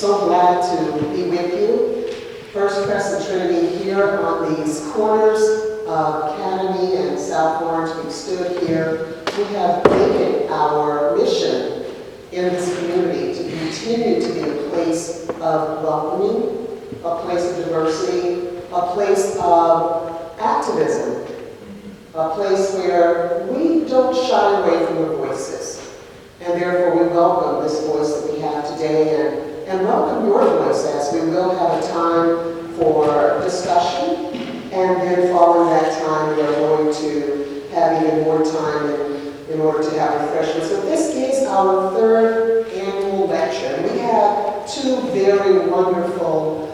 So glad to be with you. First Crescent Trinity here on these corners of Academy and South Orange. We've stood here. We have made it our mission in this community to continue to be a place of welcoming, a place of diversity, a place of activism, a place where we don't shy away from the voices. And therefore we welcome this voice that we have today and welcome your voice as we will have a time for discussion. And then following that time, we are going to have even more time in order to have refreshments. So this is our third annual lecture. We have two very wonderful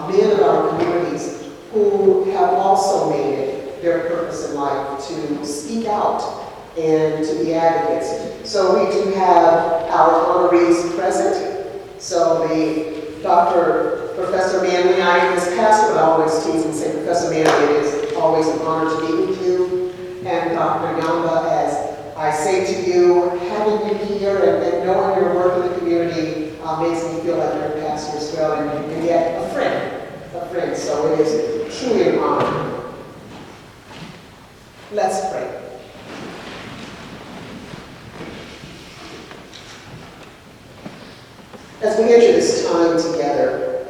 men of our communities who have also made it their purpose in life to speak out and to be advocates. So we do have our honorees present. So the Professor Manley, I am his pastor, but I always tease and say, Professor Manley, it is always an honor to be with you. And Dr. Yamba, as I say to you, having you here and knowing your work in the community makes me feel like you're a pastor as well, and yet a friend. So it is truly an honor. Let's pray. As we enter this time together,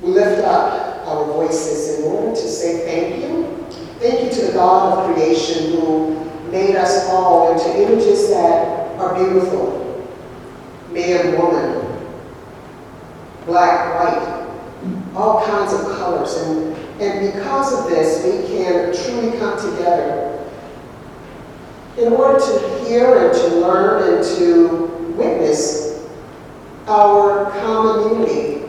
we lift up our voices in order to say thank you. Thank you to the God of creation who made us all into images that are beautiful. Man, woman, black, white, all kinds of colors. And because of this, we can truly come together in order to hear and to learn and to witness our common unity.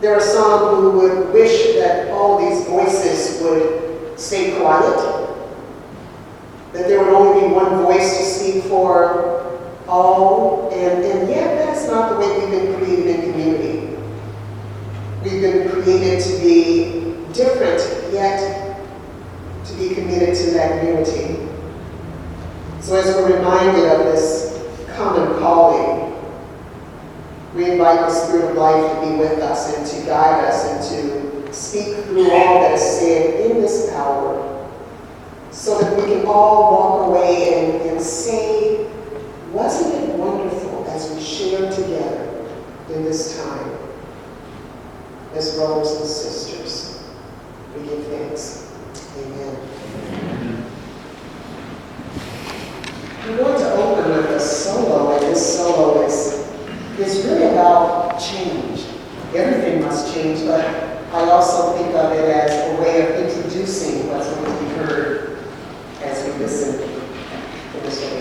There are some who would wish that all these voices would stay quiet, that there would only be one voice to speak for all, and yet that's not the way we've been created in community. We've been created to be different, yet to be committed to that unity. So as we're reminded of this common calling, we invite the Spirit of life to be with us and to guide us and to speak through all that is said in this hour, so that we can all walk away and say, wasn't it wonderful as we shared together in this time as brothers and sisters? We give thanks. Amen. We're going to open with a solo, and this solo is really about change. Everything must change, but I also think of it as a way of introducing what's going to be heard as we listen to this way.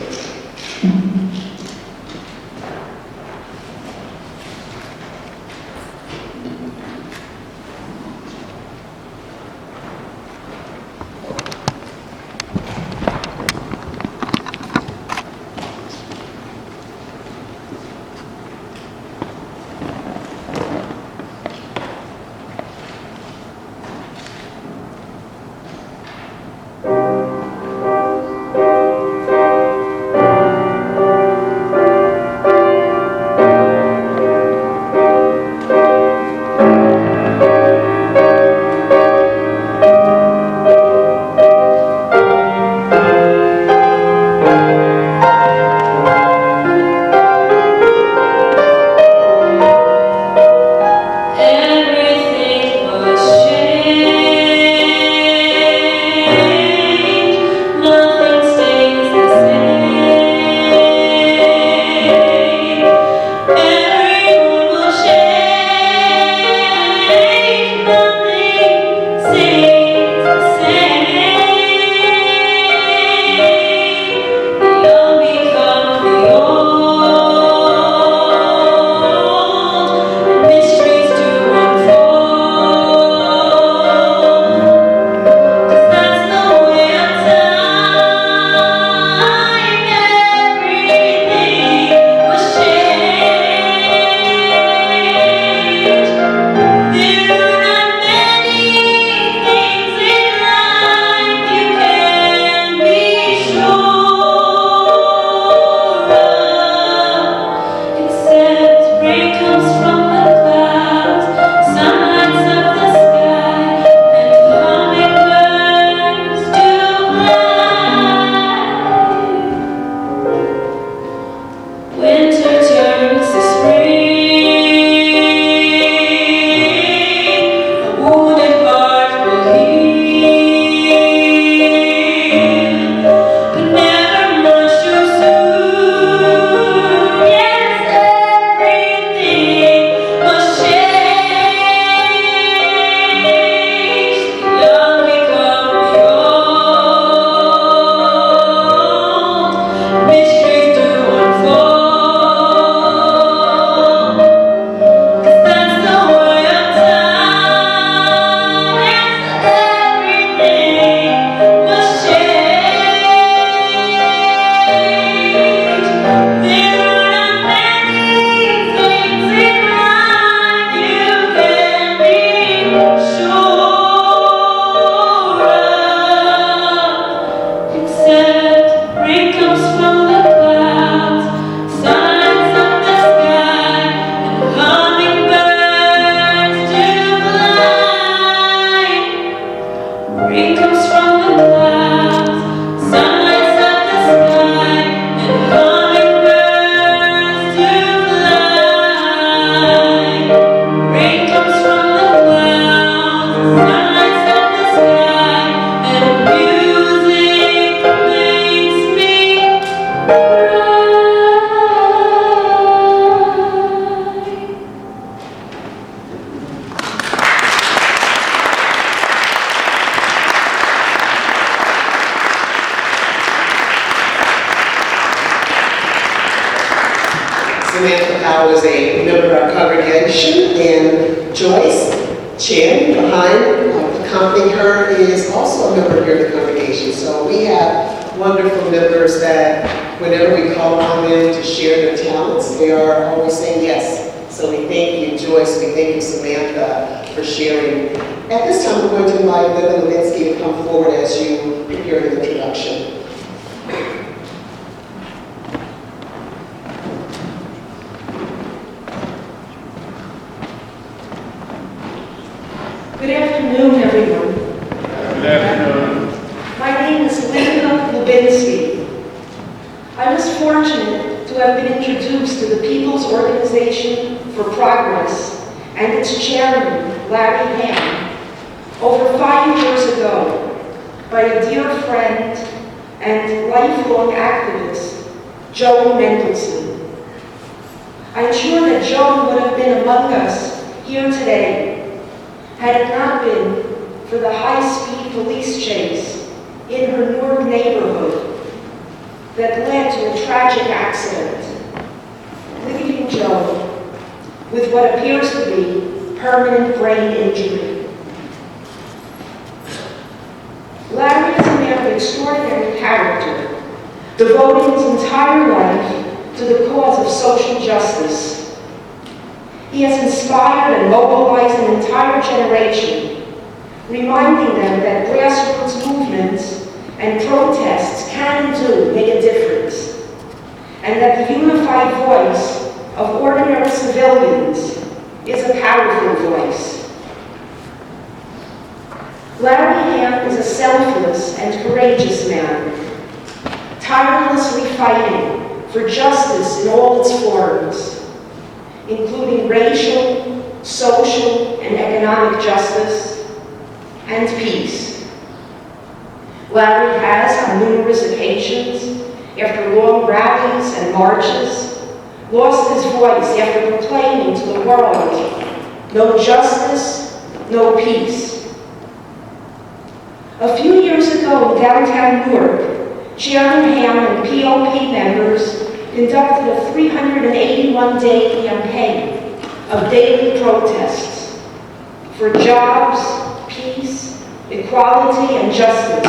Winter turns to spring, a wounded heart will heal, but never much too soon. Yes, everything must change. Young become the old, mysteries do unfold. Rain comes from the clouds, sun lights up the sky, and hummingbirds do fly. Rain comes from the clouds, sun lights up the sky, and music makes me cry. Samantha Powell is a member of our congregation, and Joyce Chin, behind, accompanying her, is also a member here in the congregation. So we have wonderful members that whenever we call on them to share their talents, they are always saying yes. So we thank you, Joyce, we thank you, Samantha, for sharing. At this time, we're going to invite Linda Levinsky to come forward as you prepare the introduction. Good afternoon, everyone. Good afternoon. My name is Linda Levinsky. I was fortunate to have been introduced to the People's Organization for Progress and its chairman, Larry Hamm, over 5 years ago by a dear friend and lifelong activist, Joan Mendelson. I'm sure that Joan would have been among us here today had it not been for the high-speed police chase in her Newark neighborhood that led to a tragic accident, leaving Joan with what appears to be permanent brain injury. Larry is a man of extraordinary character, devoting his entire life to the cause of social justice. He has inspired and mobilized an entire generation, reminding them that grassroots movements and protests can and do make a difference, and that the unified voice of ordinary civilians is a powerful voice. Larry Hamm is a selfless and courageous man, tirelessly fighting for justice in all its forms, including racial, social, and economic justice, and peace. Larry has, on numerous occasions, after long rallies and marches, lost his voice after proclaiming to the world, no justice, no peace. A few years ago in downtown Newark, Chairman Hamm and POP members conducted a 381-day campaign of daily protests for jobs, peace, equality, and justice,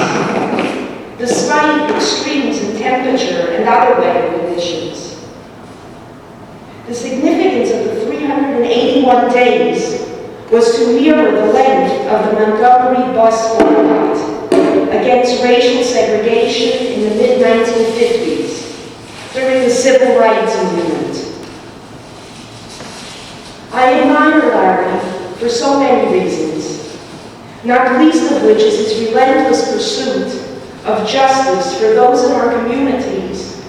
despite extremes in temperature and other weather conditions. The significance of the 381 days was to mirror the length of the Montgomery bus boycott against racial segregation in the mid-1950s during the Civil Rights Movement. I admire Larry for so many reasons, not least of which is his relentless pursuit of justice for those in our communities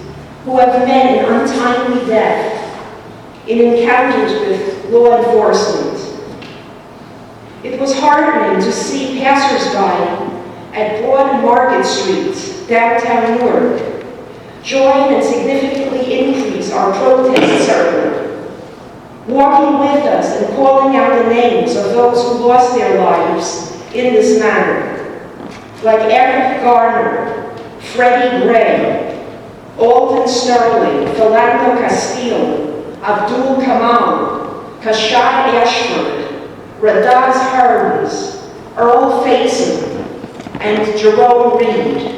who have met an untimely death in encounters with law enforcement. It was heartening to see passersby at Broad and Market Streets, downtown Newark, join and significantly increase our protest circuit, walking with us and calling out the names of those who lost their lives in this manner, like Eric Garner, Freddie Gray, Alden Sterling, Philando Castile, Abdul Kamal, Kashai Ashford, Radaz Hearns, Earl Faison, and Jerome Reed.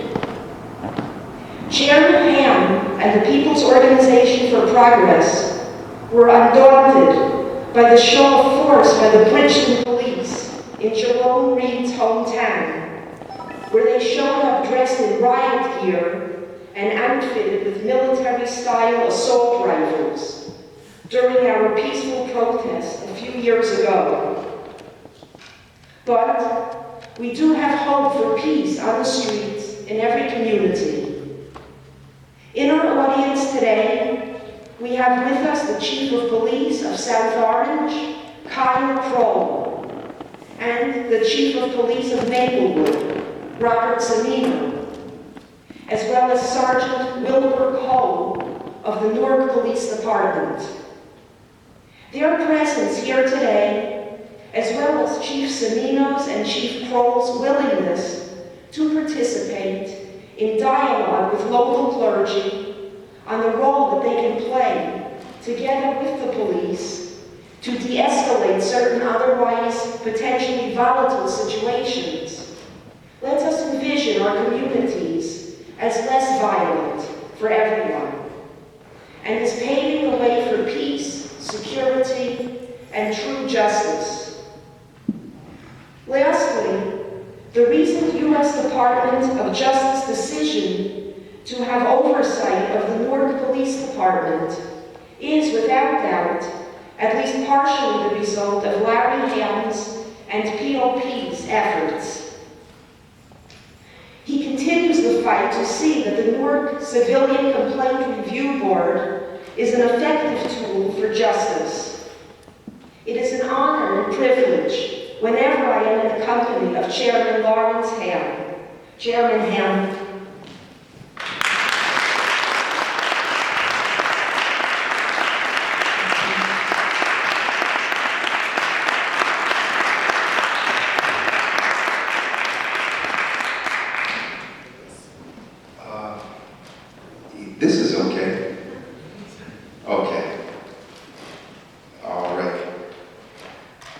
Chairman Hamm and the People's Organization for Progress were undaunted by the show of force by the Bridgeton police in Jerome Reed's hometown, where they showed up dressed in riot gear and outfitted with military-style assault rifles during our peaceful protest a few years ago. But we do have hope for peace on the streets in every community. In our audience today, we have with us the Chief of Police of South Orange, Kyle Kroll, and the Chief of Police of Maplewood, Robert Cimino, as well as Sergeant Wilbur Cole of the Newark Police Department. Their presence here today, as well as Chief Cimino's and Chief Kroll's willingness to participate in dialogue with local clergy on the role that they can play, together with the police, to de-escalate certain otherwise potentially volatile situations, lets us envision our communities as less violent for everyone, and is paving the way for peace, security, and true justice. Lastly, the recent U.S. Department of Justice decision to have oversight of the Newark Police Department is, without doubt, at least partially the result of Larry Hamm's and POP's efforts. He continues the fight to see that the Newark Civilian Complaint Review Board is an effective tool for justice. It is an honor and privilege whenever I am in the company of Chairman Lawrence Hamm. Chairman Hamm. This is okay. Okay. All right.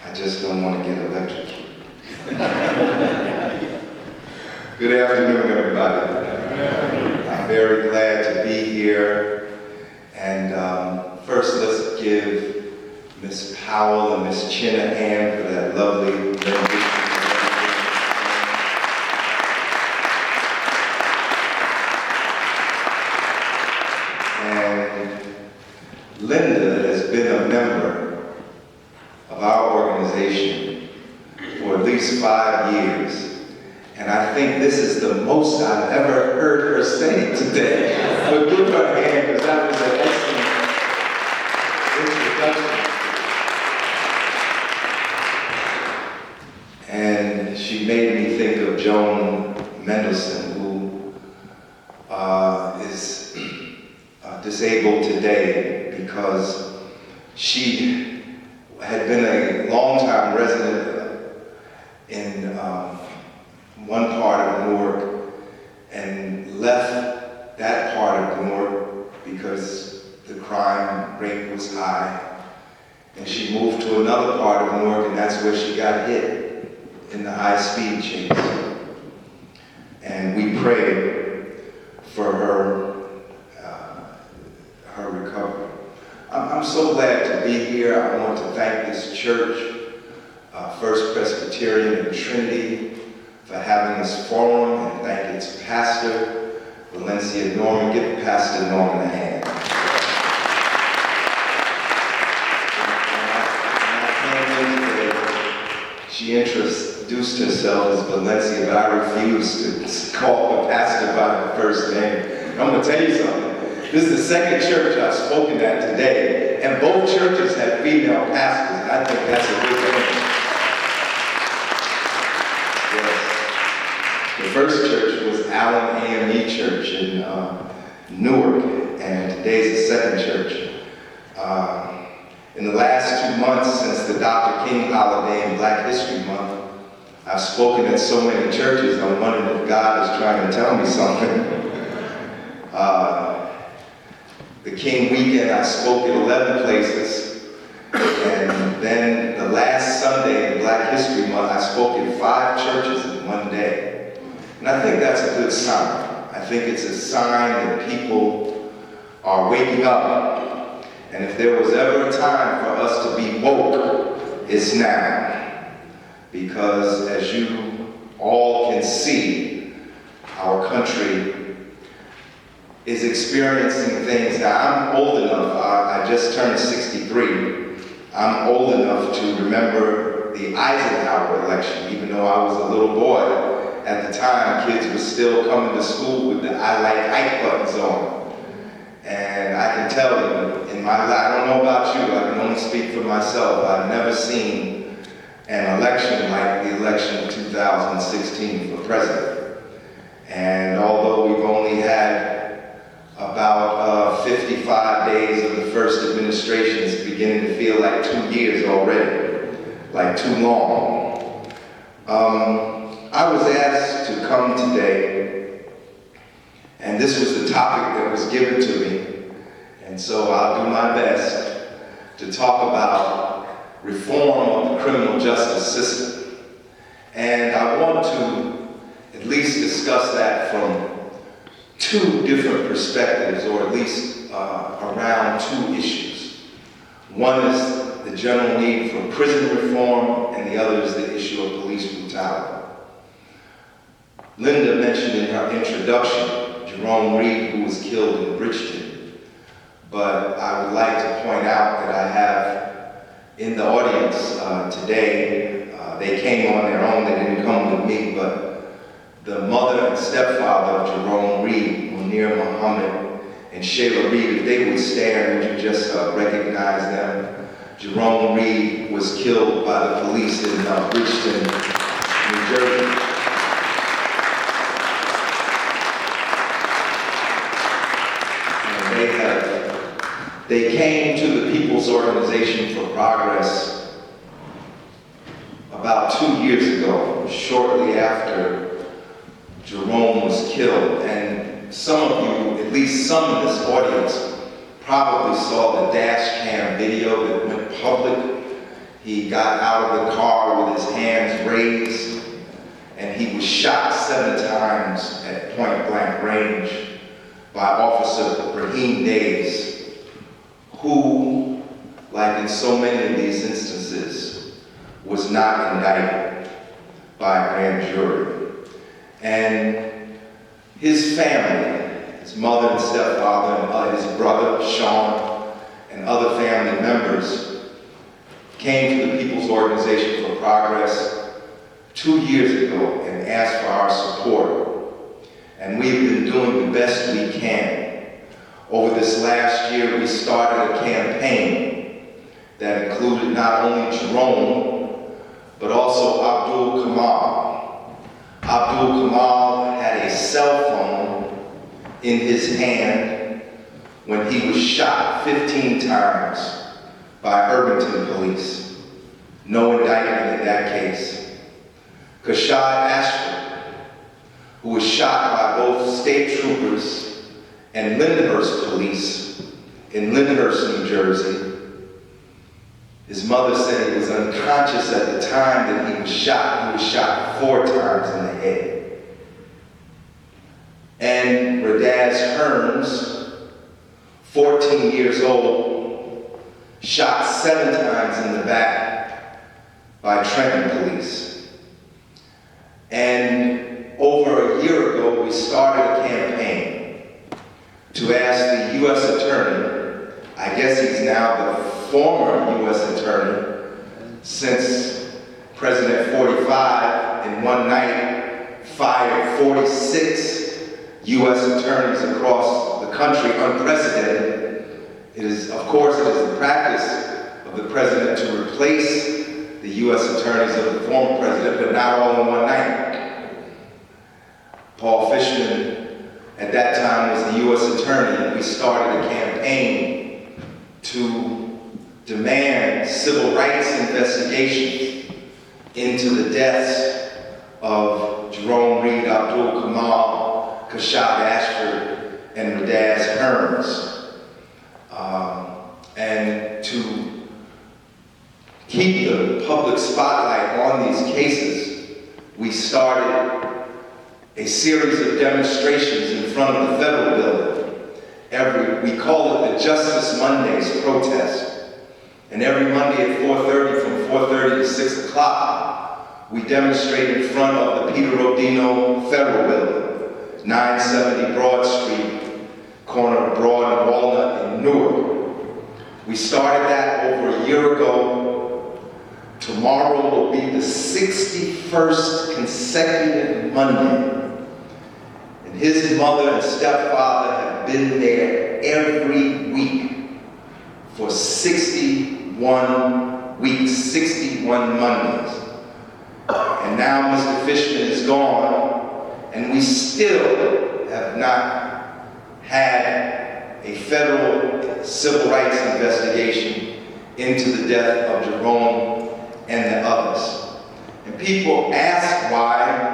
I just don't want to get electrocuted. Good afternoon, everybody. I'm very glad to be here. And first, let's give Miss Powell and Miss Chin a hand for that lovely rendition. Linda has been a member of our organization for at least 5 years, and I think this is the most I've ever heard her say today. So give her a hand, because that was an excellent introduction. And she made me think of Joan Mendelson, who is disabled today because she had been a long-time resident in one part of Newark and left that part of Newark because the crime rate was high. And she moved to another part of Newark, and that's where she got hit in the high-speed chase. And we prayed for her recovery. I'm so glad to be here. I want to thank this church, First Presbyterian and Trinity, for having this forum, and thank its pastor, Valencia Norman. Give Pastor Norman a hand. She introduced herself as Valencia, but I refused to call the pastor by her first name. I'm going to tell you something. This is the second church I've spoken at today, and both churches had female pastors, and I think that's a good thing. Yes. The first church was Allen AME Church in Newark, and today's the second church. In the last 2 months since the Dr. King holiday and Black History Month, I've spoken at so many churches, I'm wondering if God is trying to tell me something. The King weekend, I spoke at 11 places, and then the last Sunday in Black History Month, I spoke at 5 churches in one day. And I think that's a good sign. I think it's a sign that people are waking up. And if there was ever a time for us to be woke, it's now. Because as you all can see, our country is experiencing things. Now, I'm old enough, I just turned 63. I'm old enough to remember the Eisenhower election, even though I was a little boy. At the time, kids were still coming to school with the I like Ike buttons on. And I can tell you, in my life, I don't know about you, I can only speak for myself, I've never seen an election like the election of 2016 for president. And although we've only had about 55 days of the first administration, it's beginning to feel like 2 years already, like too long. I was asked to come today, and this was the topic that was given to me, and so I'll do my best to talk about reform of the criminal justice system. And I want to at least discuss that from 2 different perspectives, or at least around 2 issues. One is the general need for prison reform, and the other is the issue of police brutality. Linda mentioned in her introduction Jerome Reed, who was killed in Bridgeton. But I would like to point out that I have in the audience today, they came on their own, they didn't come with me, but the mother and stepfather of Jerome Reed, Munir Muhammad and Shayla Reed, if they would stand, would you just recognize them? Jerome Reed was killed by the police in Bridgeton, New Jersey. They came to the People's Organization for Progress about 2 years ago, shortly after Jerome was killed. And some of you, at least some in this audience, probably saw the dash cam video that went public. He got out of the car with his hands raised, and he was shot 7 times at point blank range by Officer Raheem Days, who, like in so many of these instances, was not indicted by a grand jury. And his family, his mother and stepfather, and his brother, Sean, and other family members came to the People's Organization for Progress 2 years ago and asked for our support. And we've been doing the best we can. Over this last year, we started a campaign that included not only Jerome, but also Abdul Kamal. Abdul Kamal had a cell phone in his hand when he was shot 15 times by Irvington police. No indictment in that case. Kashad Ashford, who was shot by both state troopers and Lyndhurst police in Lyndhurst, New Jersey. His mother said he was unconscious at the time that he was shot. He was shot 4 times in the head. And Radaz Hearns, 14 years old, shot 7 times in the back by Trenton police. And over a year ago, we started a campaign to ask the U.S. Attorney, I guess he's now the former U.S. Attorney, since President 45 in one night fired 46 U.S. attorneys across the country unprecedented. It is, of course, it is the practice of the president to replace the U.S. attorneys of the former president, but not all in one night. Paul Fishman, at that time, was the U.S. attorney, and we started a campaign to demand civil rights investigations into the deaths of Jerome Reed, Abdul Kamal, Kashab Ashford, and Radaz Hearns. And to keep the public spotlight on these cases, we started a series of demonstrations in front of the federal building. We call it the Justice Mondays protest. And every Monday at 4:30, from 4:30 to 6 o'clock, we demonstrate in front of the Peter Rodino Federal Building, 970 Broad Street, corner of Broad and Walnut in Newark. We started that over a year ago. Tomorrow will be the 61st consecutive Monday. And his mother and stepfather have been there every week for 61 weeks, 61 Mondays. And now Mr. Fishman is gone, and we still have not had a federal civil rights investigation into the death of Jerome and the others. And people ask why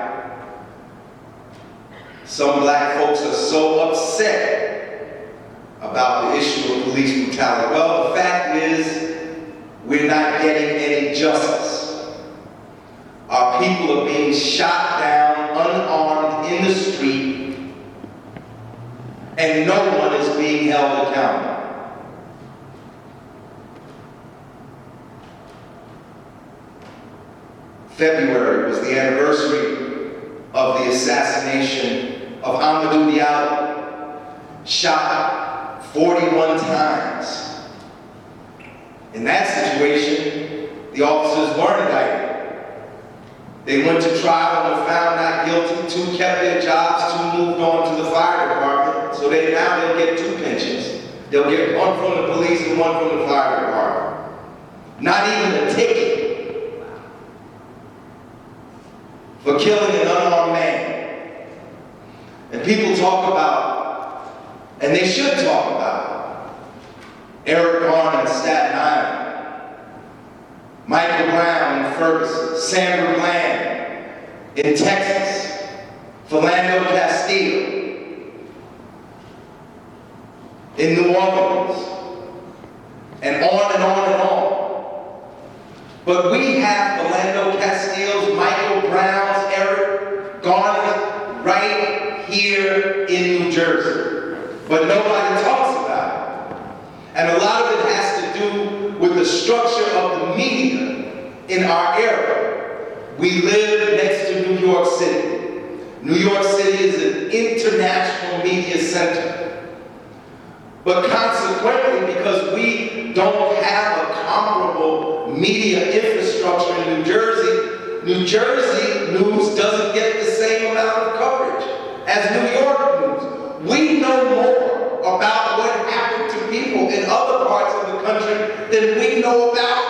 some black folks are so upset about the issue of police brutality. Well, the fact is, we're not getting any justice. Our people are being shot down unarmed in the street, and no one is being held accountable. February was the anniversary of the assassination of Amadou Diallo, shot 41 times. In that situation, the officers weren't indicted. They went to trial and were found not guilty. 2 kept their jobs, 2 moved on to the fire department. So now they'll get 2 pensions. They'll get one from the police and one from the fire department. Not even a ticket for killing an unarmed man. And people talk about, and they should talk about, Eric Garner in Staten Island, Michael Brown in Ferguson, Sandra Bland in Texas, Philando Castile in New Orleans, and on and on and on. But we have Philando Castile's, Michael Brown's, Eric Garner's right here in New Jersey. But nobody talks about it. And a lot of it has to do with the structure of the media in our era. We live next to New York City. New York City is an international media center. But consequently, because we don't have a comparable media infrastructure in New Jersey news doesn't get the same amount of coverage as New York news. We know more about what happened to people in other parts of the country than we know about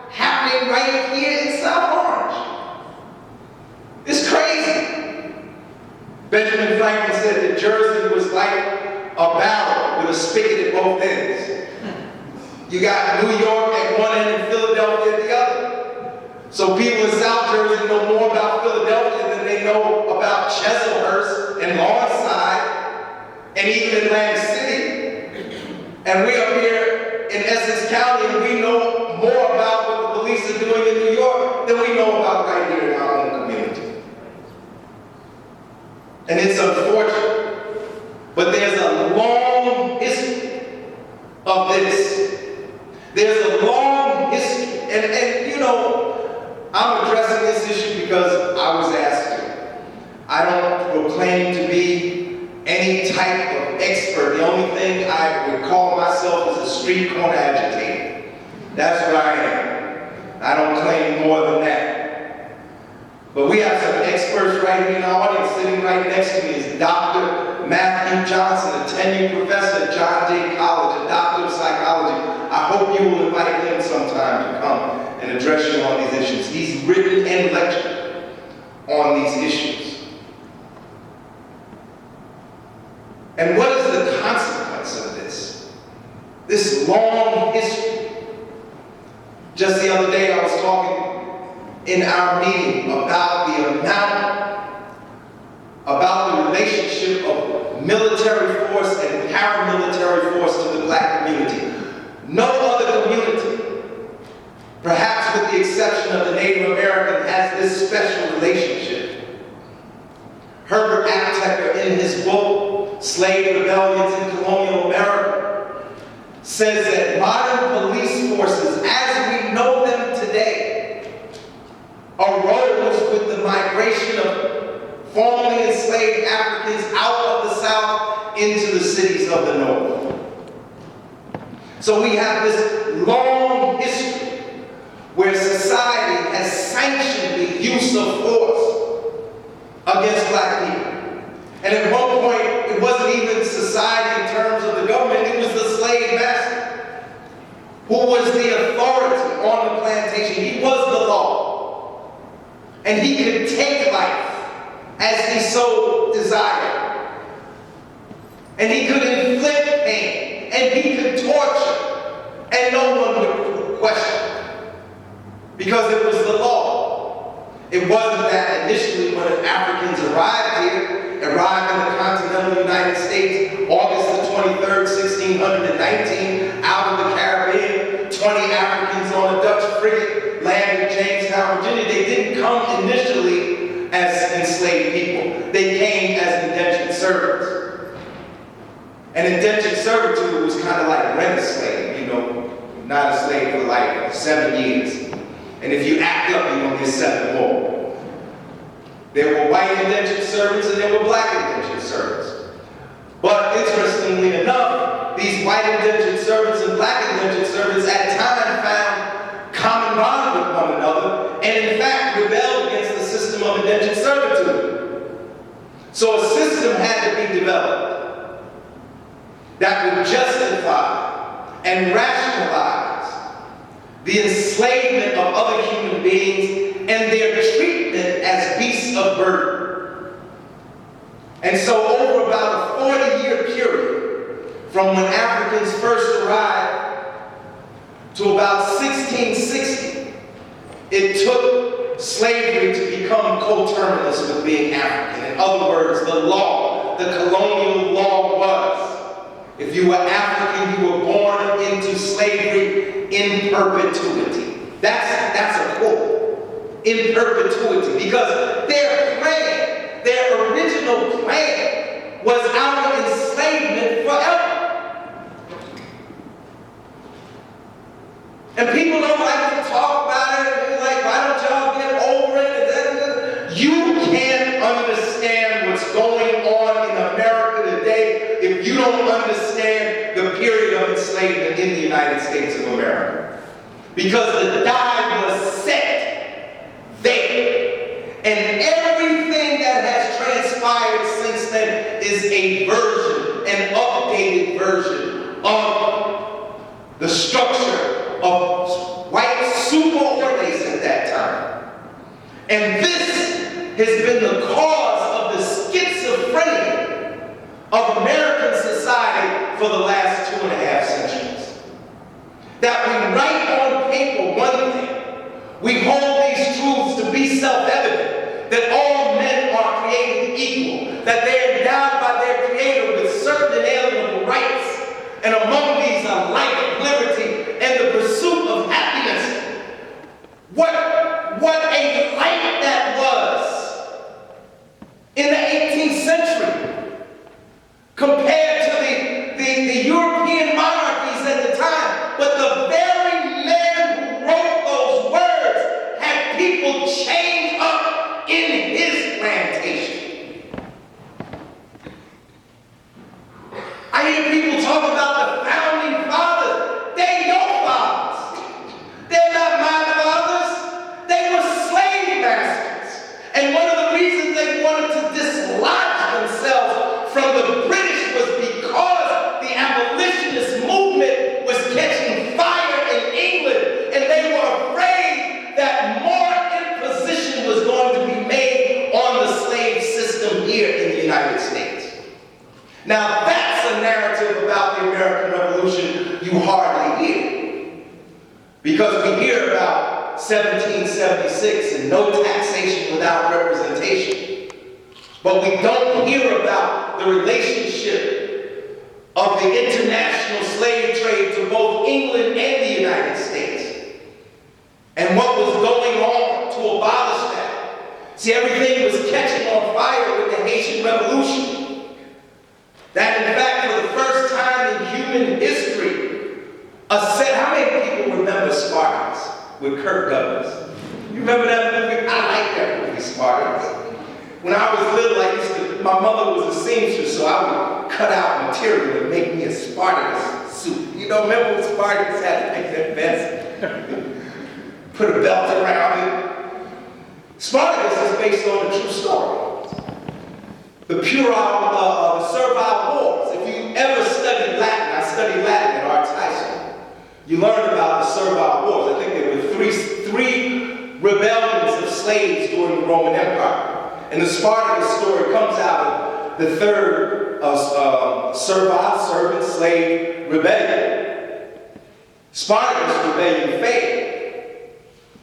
happening right here in South Orange. It's crazy. Benjamin Franklin said that Jersey was like a barrel with a spigot at both ends. You got New York at one end and Philadelphia at the other. So people in South Jersey know more about Philadelphia than they know about Chislehurst and Lawnside and even Atlantic City. And we up here in Essex County, and we know more about what the police are doing in New York than we know about right here in our own community. And it's unfortunate. But there's a long history of this. There's a long history. And you know, I'm addressing this issue because I was asked to. I don't proclaim to be any type of expert. The only thing I would call myself is a street corner agitator. That's what I am. I don't claim more than that. But we have some experts right here in the audience. Sitting right next to me is Dr. Matthew Johnson, a tenured professor at John Jay College, a doctor of psychology. I hope you will invite him sometime to come and address you on these issues. He's written and lectured on these issues. And what is the consequence of this? This long history. Just the other day I was talking in our meeting about the relationship of military force and paramilitary force to the black community. No other community, perhaps with the exception of the Native American, has this special relationship. Herbert Aptheker, in his book, Slave Rebellions in Colonial America, says that modern police forces, as we know them today, arose with the migration of formerly enslaved Africans out of the South into the cities of the North. So we have this long history where society has sanctioned the use of force against black people. And at one point, it wasn't even society in terms of the government, it was the slave master who was the authority on the plantation. He was the law. And he could take life as he so desired. And he could inflict pain, and he could torture, and no one would question, because it was the law. It wasn't that initially when Africans arrived in the continental United States, August the 23rd, 1619, out of the Caribbean, 20 Africans on a Dutch frigate landed Jamestown, Virginia. They didn't come initially as enslaved people. They came as indentured servants. And indentured servitude was kind of like rent a slave, not a slave for like 7 years. And if you act up, you're going to get 7 more. There were white indentured servants and there were black indentured servants. But interestingly enough, these white indentured servants and black indentured servants at times found common bond with one another and in fact rebelled against the system of indentured servitude. So a system had to be developed that would justify and rationalize the enslavement of other human beings and their treatment as beasts of burden. And so over about a 40-year period, from when Africans first arrived to about 1660, it took slavery to become coterminous with being African. In other words, the law, the colonial law was, if you were African, you were born into slavery in perpetuity. That's a quote. In perpetuity. Because their plan, their original plan, was our enslavement forever. And people don't like to talk about it. They're like, why don't y'all get over it? You can't understand what's going on in America today if you don't understand the period of enslavement in the United States of America. Because the die was set there. And everything that has transpired since then is a version, an updated version of the structure of white superordinates at that time. And this has been the cause of the schizophrenia of American society for the last 2.5 centuries. That we write on paper one thing, we hold these truths to be self-evident, that all men are created equal, that they are endowed by their Creator with certain inalienable rights, and among these are life, liberty, and the pursuit of happiness. What a life that was in the 18th century compared to the European monarchies at the time. But the very man who wrote those words had people chained up in his plantation. I hear people Because we hear about 1776 and no taxation without representation. But we don't hear about the relationship of the international slave trade to both England and the United States. And what was going on to abolish that. See, everything was catching on fire with the Haitian Revolution. That in fact, for the first time in human history, how many people remember Spartans with Kirk Douglas? You remember that movie? I like that movie, Spartans. When I was little, my mother was a seamstress, so I would cut out material and make me a Spartacus suit. You know, remember when Spartans had to make that vest? Put a belt around it. Spartacus is based on a true story. The servile wars. If you ever studied Latin, I studied Latin at Arts High School. You learned about the servile wars. I think there were three rebellions of slaves during the Roman Empire. And the Spartacus story comes out of the third servile servant slave rebellion. Spartacus' rebellion failed.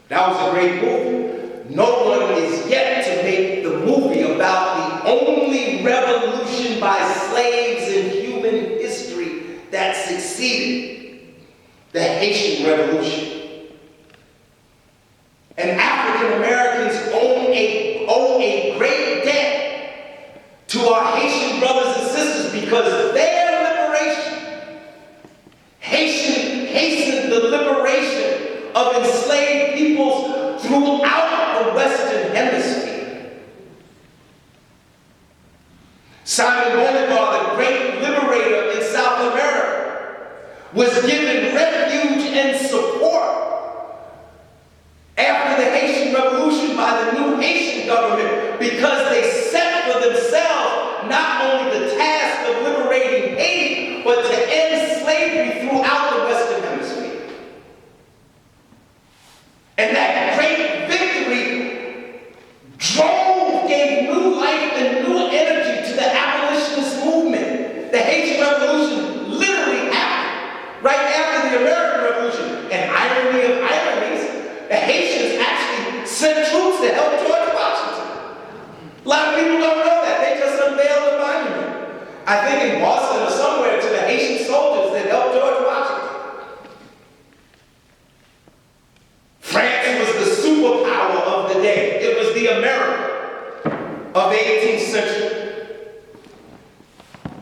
That was a great movie. No one is yet to make the movie about the only revolution by slaves in human history that succeeded. The Haitian Revolution. And African Americans owe a great debt to our Haitian brothers and sisters because their liberation hastened the liberation of enslaved peoples throughout the Western Hemisphere. Simon Bolivar, the great liberator in South America, was given refuge and support after the Haitian Revolution by the new Haitian government because they set for themselves not only the task of liberating Haiti, but to end slavery throughout the Western Hemisphere. And that great victory gave new life and new energy to the abolitionist movement. The Haitian Revolution literally happened right after the American Revolution. And irony of ironies, the Haitians actually sent troops to help George Washington. A lot of people don't know that. They just unveiled a monument. I think in Boston or somewhere to the Haitian soldiers that helped George Washington. France was the superpower of the day. It was the America of the 18th century.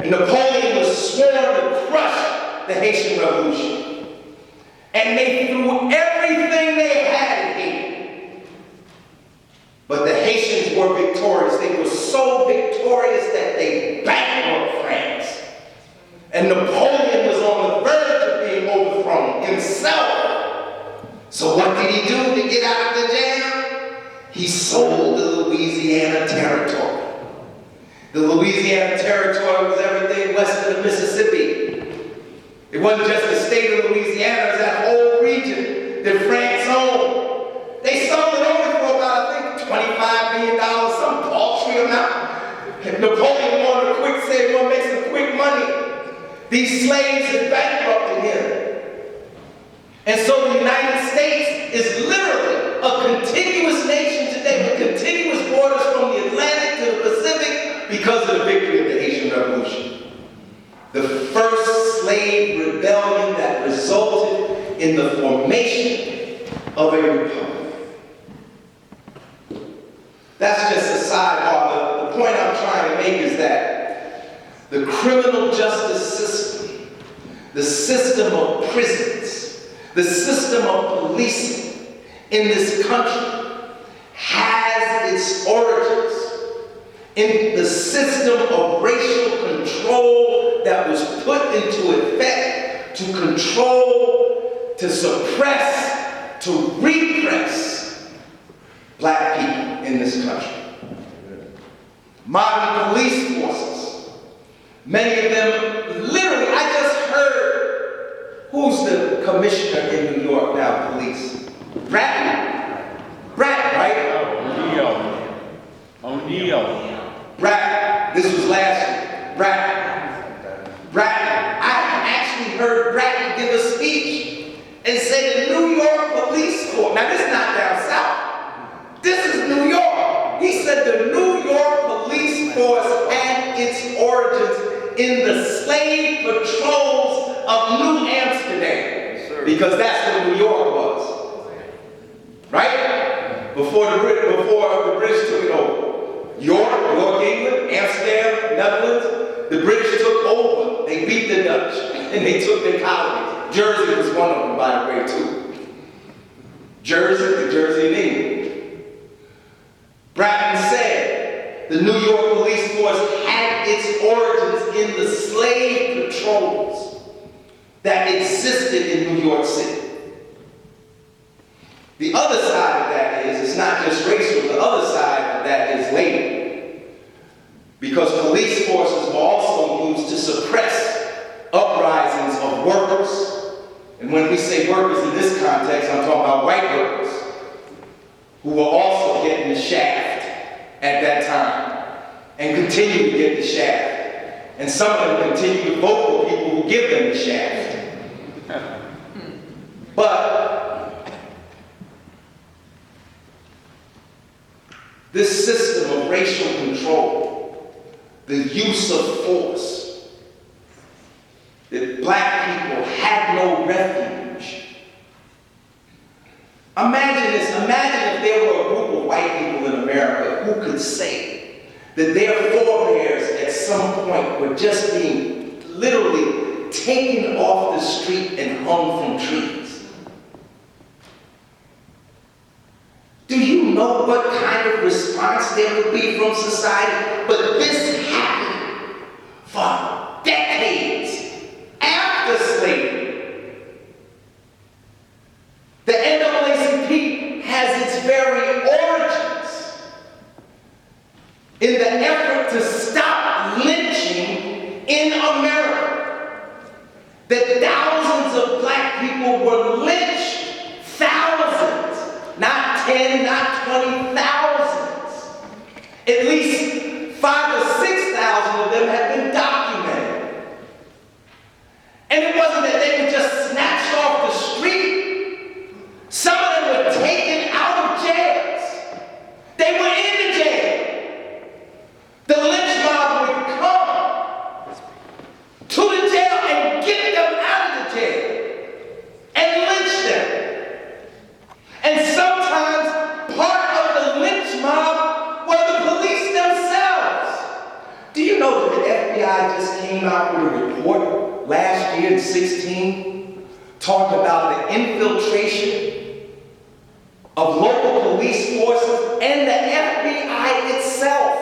And Napoleon was sworn to crush the Haitian Revolution. And they threw everything they had in Haiti. But the Haitians were victorious. They were so victorious that they bankrupt France. And Napoleon was on the verge of being overthrown himself. So what did he do to get out of the jam? He sold the Louisiana Territory. The Louisiana Territory was everything west of the Mississippi. It wasn't just the state of Louisiana, it was that whole region that France owned. They sold it only for about, I think, $25 million, some paltry amount. Napoleon wanted to make some quick money. These slaves had bankrupted him. And so the United States is literally a contiguous nation today with continuous borders from the Atlantic to the Pacific because of the victory of the Haitian Revolution. The first slave rebellion that resulted in the formation of a republic. That's just a sidebar. The point I'm trying to make is that the criminal justice system, the system of prisons, the system of policing in this country has its origins in the system of racial control that was put into effect to control, to suppress, to repress black people in this country. Modern police forces, many of them literally, I just heard, who's the commissioner in New York now, police? Bratton, right? O'Neill. Bratton, this was last year. Bratton. I actually heard Bratton give a speech and say said the New York police force, now this is not down south, this is New York. He said the New York police force had its origins in the slave patrols of New Amsterdam, because that's what New York was, right? Before the British took it over. York, England, Amsterdam, Netherlands, the British took over. They beat the Dutch, and they took their colonies. Jersey was one of them, by the way, too. Jersey in England. Bratton said the New York police force had its origins in the slave patrols that existed in New York City. The other side of that is, it's not just racial, the other side of that is labor. Because police forces were also used to suppress uprisings of workers. And when we say workers in this context, I'm talking about white workers who were also getting the shaft at that time and continue to get the shaft. And some of them continue to vote for people who give them the shaft. But this system of racial control, the use of force, that black people had no refuge. Imagine this, imagine if there were a group of white people in America who could say that their forebears at some point were just being literally taken off the street and hung from trees. Do you know what kind of response there would be from society? But this happened for decades after slavery. The NAACP has its very origins in the effort to stop lynching in America. That thousands of black people were lynched, thousands, not 10, not 20, thousands. At least 5,000 or 6,000 of them have been documented. And it wasn't that they were just snatched off the street. Some of them were taken out of jails. They were in the jail. The lynch mob would come to the jail and get them out of the jail and lynch them. And sometimes part of the lynch mob were the police themselves. Do you know that the FBI just came out with a report last year in 2016 talking about the infiltration of local police forces and the FBI itself?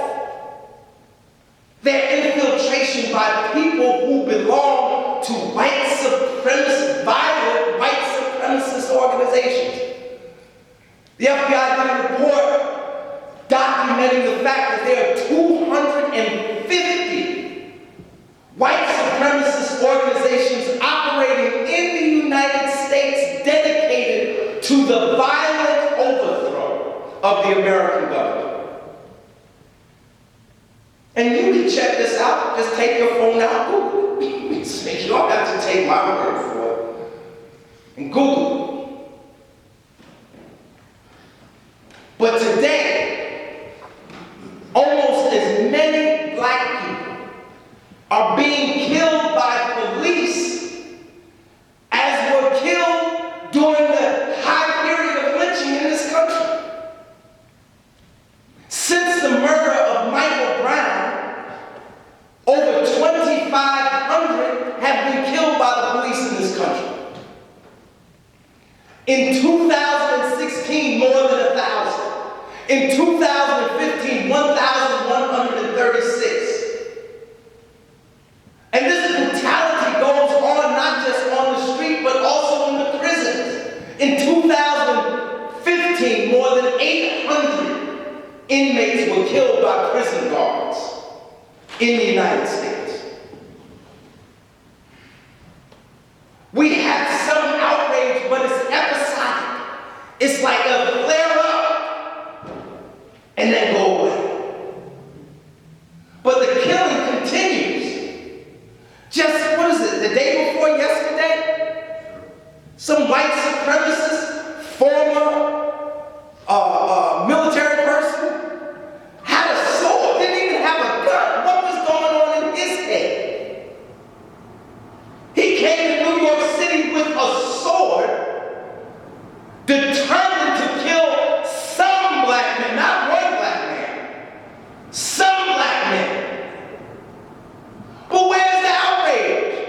Their infiltration by people who belong to white supremacist, violent white supremacist organizations. The FBI did a report documenting the fact that there are 250 white supremacist organizations operating in the United States dedicated to the violent overthrow of the American government. And you can check this out. Just take your phone out, Google it. You don't have to take my word for it. And Google it. But today, almost as many black people are being killed by police as were killed during the high period of lynching in this country. Since the murder of Michael Brown, over 2,500 have been killed by the police in this country. In 2016, more than 1,000. In 2015, 1,136. And this brutality goes on not just on the street, but also in the prisons. In 2015, more than 800 inmates were killed by prison guards in the United States. We have some outrage, but it's episodic. It's like a flare-up and then go away. But the killing continues. Just, what is it, the day before yesterday? Some white supremacist former military person, had a sword, didn't even have a gun. What was going on in his head? He came to New York City with a sword, determined to kill some black men, not one black man, some black men. But where's the outrage?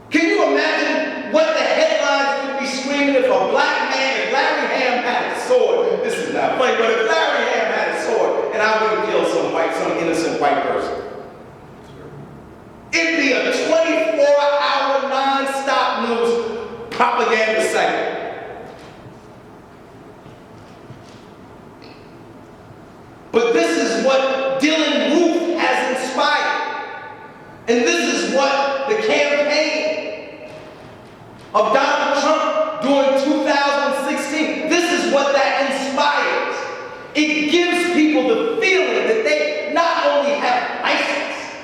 Can you imagine what the headlines would be screaming if a black man, if Larry Hamm had a sword? This is not funny, but if Larry Hamm had a sword and I would have killed some innocent white person, it'd be a 24-hour non-stop news propaganda cycle. But this is what Dylan Roof has inspired. And this is what the campaign of Donald Trump during 2016, this is what that inspires. It gives people the feeling that they not only have license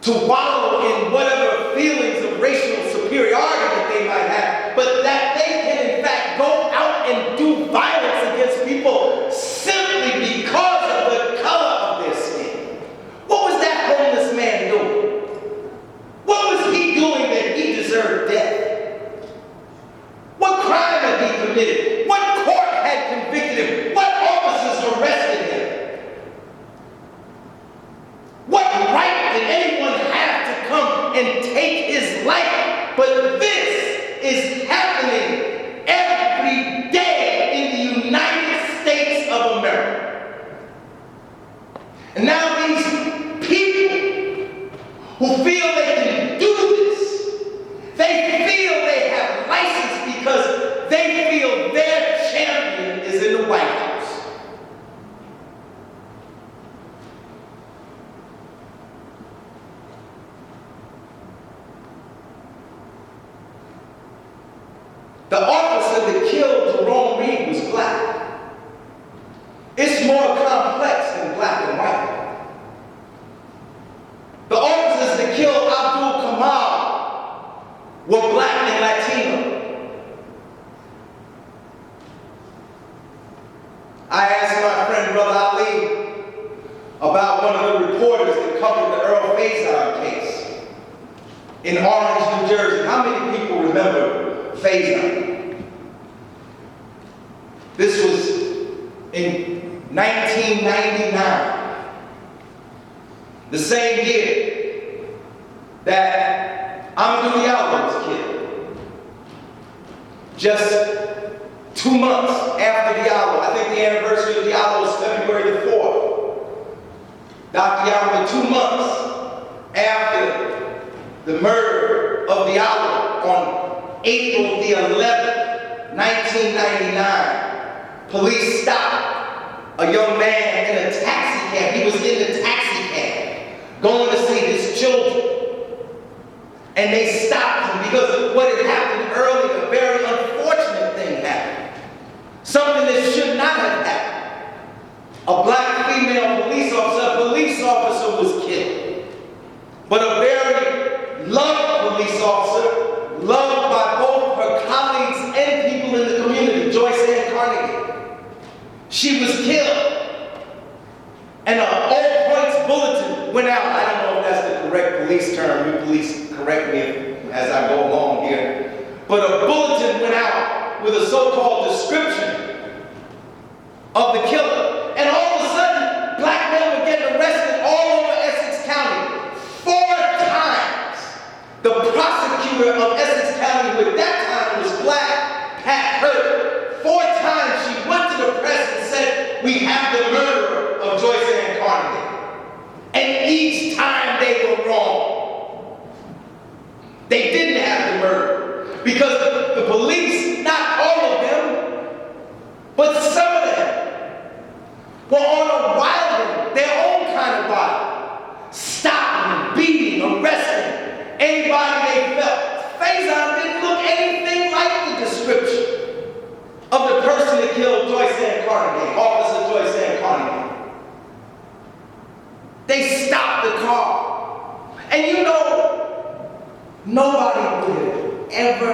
to wallow in whatever feelings of racial superiority that they might have, but that they can in fact go out and do violence against people simply because of the color of their skin. What was that homeless man doing? What was he doing that he deserved death? What crime had he committed? What court had convicted him? What officers arrested him? What right did anyone have to come and take his life? But this is happening every day in the United States of America. And now these people who feel they can do this, they feel they have license because they feel their champion is in the White House. The officer that killed Jerome Reed was black. It's more complex than black and white. The officers that killed Abdul Kamal were black and Latino. I asked my friend Brother Ali about one of the reporters that covered the Earl Faison case in Orange, New Jersey. How many people remember Faison? This was in 1999, the same year that Amadou Diallo was killed. Just 2 months after Diallo, I think the anniversary of Diallo is February the 4th. Dr. Diallo, 2 months after the murder of Diallo on April the 11th, 1999, police stopped a young man in a taxi cab. He was in the taxi cab going to see his children. And they stopped him because what had happened earlier, a very unfortunate thing happened. Something that should not have happened. A black female police officer was killed. But a very loved police officer, loved by both her colleagues and people in the community, Joyce Ann Carnegie. She was killed. And an all points bulletin went out. I don't know if that's the correct police term. You police correct me as I go along here. But a bulletin went out with a so-called description of the killer. And all of a sudden, black men were getting arrested all over Essex County. 4 times. The prosecutor of Essex County, who at that time was black, Pat Hurt, 4 times she went to the press and said, "We have the murderer of Joyce Ann Carnegie." And each time they were wrong. They didn't have the murderer. Because the police, not all of them, but some of them, were on a wilding, their own kind of wild. Stopping, beating, arresting anybody they felt. Faison didn't look anything like the description of the person that killed Joyce Ann Carnegie, Officer Joyce Ann Carnegie. They stopped the car. And you know, nobody would have ever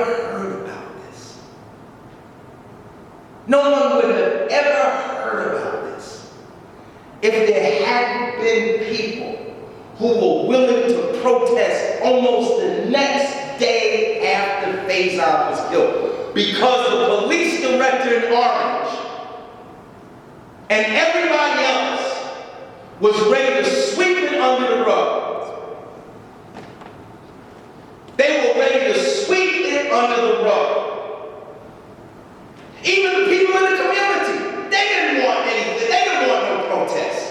Faison was killed. Because the police director in Orange and everybody else was ready to sweep it under the rug. They were ready to sweep it under the rug. Even the people in the community, they didn't want anything. They didn't want no protests.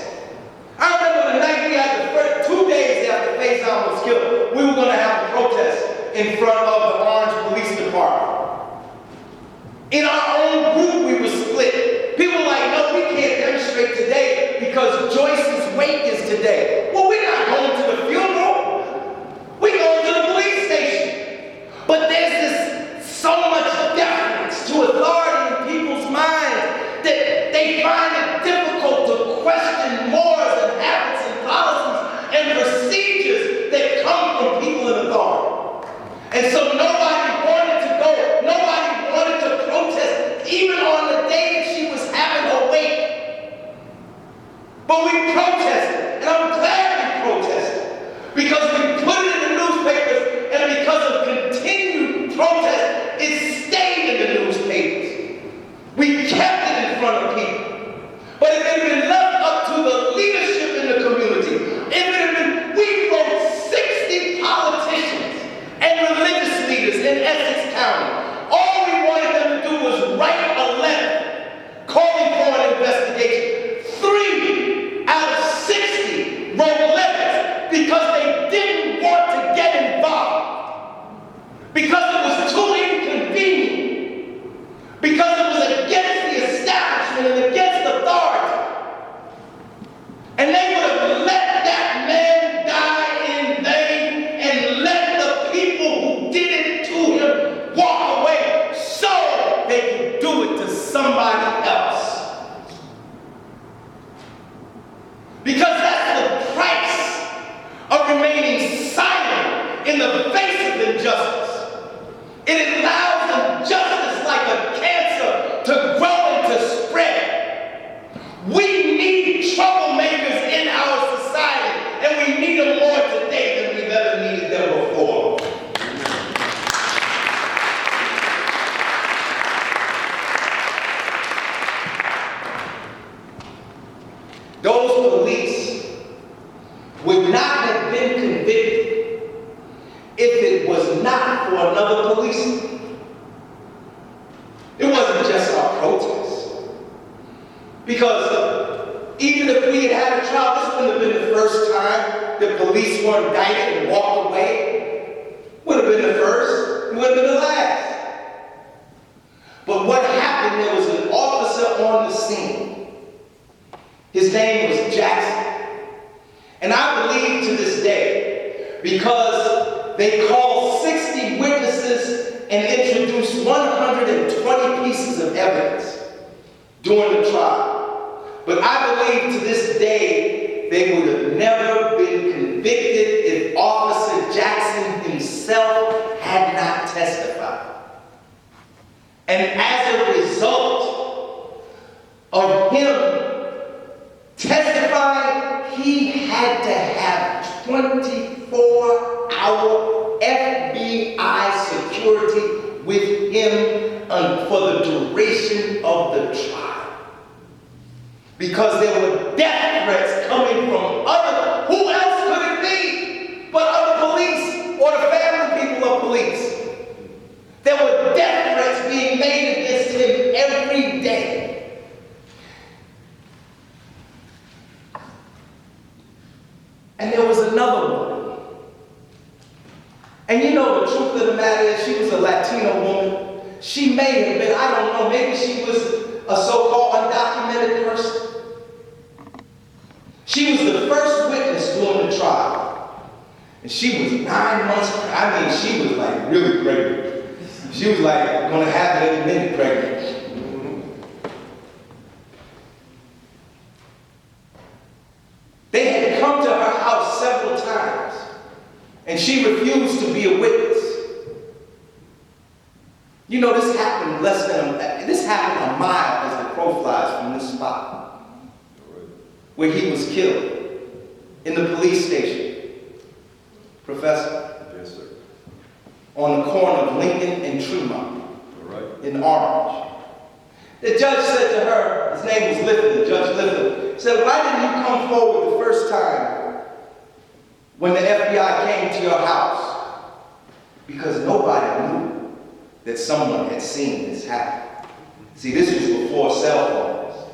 I remember the night we had the first 2 days after Faison was killed, we were going to have a protest in front of the Orange Police Department. In our own group, we were split. People were like, no, we can't demonstrate today because Joyce's wake is today. Well, we're not going to the funeral. We're going to the police station. But there's this so much deference to authority in people's minds that they find it difficult to question mores and habits and policies and procedures that come from people in authority. And so nobody wanted to go, nobody wanted to protest, even on the day that she was having her wake. But we protested, and I'm glad we protested, because we put it in the newspapers, and because of continued protest, it stayed in the newspapers. We kept it in front of people. But if it had been left up to the leadership in the community, if it had been, we wrote 60 politicians and religious leaders in Essex County. All we wanted them to do was write a letter calling for an investigation. 3 out of 60 wrote letters because they didn't want to get involved, because it was too inconvenient, because it was against the establishment and against authority. And they would have let that man die in vain and let the people who did it to him walk away so they could do it to somebody else. Because that's the price of remaining silent in the face of injustice. It allows injustice like a cancer to grow and to spread. We need troublemakers in our society, and we need them more today than we've ever needed them before. Those police would not have been convicted if it was not for another policeman. It wasn't just our protests. Because even if we had had a trial, this wouldn't have been the first time the police were indicted and walked away. Would have been the first, it would have been the last. But what happened, there was an officer on the scene. His name was Jackson. And I believe to this day, because they called 60 witnesses and introduced 120 pieces of evidence during the trial. But I believe to this day, they would have never been convicted if Officer Jackson himself had not testified. And as a result of him testifying, he had to have 24-hour FBI security with him for the duration of the trial. Because there were death threats coming from other, who else could it be but other police or the family people of police? There were death threats being made against him every day. And there was another one. And you know, the truth of the matter is, she was a Latino woman. She may have been, I don't know, maybe she was a so-called undocumented person. She was the first witness during the trial. And she was 9 months pregnant. I mean, she was like really pregnant. She was like going to have it any minute pregnant. They had come to her house several times, and she refused to be a witness. You know, this happened this happened a mile as the crow flies from this spot where he was killed, in the police station. Professor? Yes, sir. on the corner of Lincoln and Tremont in Orange. The judge said to her, his name was Lifford, Judge Lifford, said, why didn't you come forward the first time when the FBI came to your house? Because nobody knew that someone had seen this happen. See, this was before cell phones.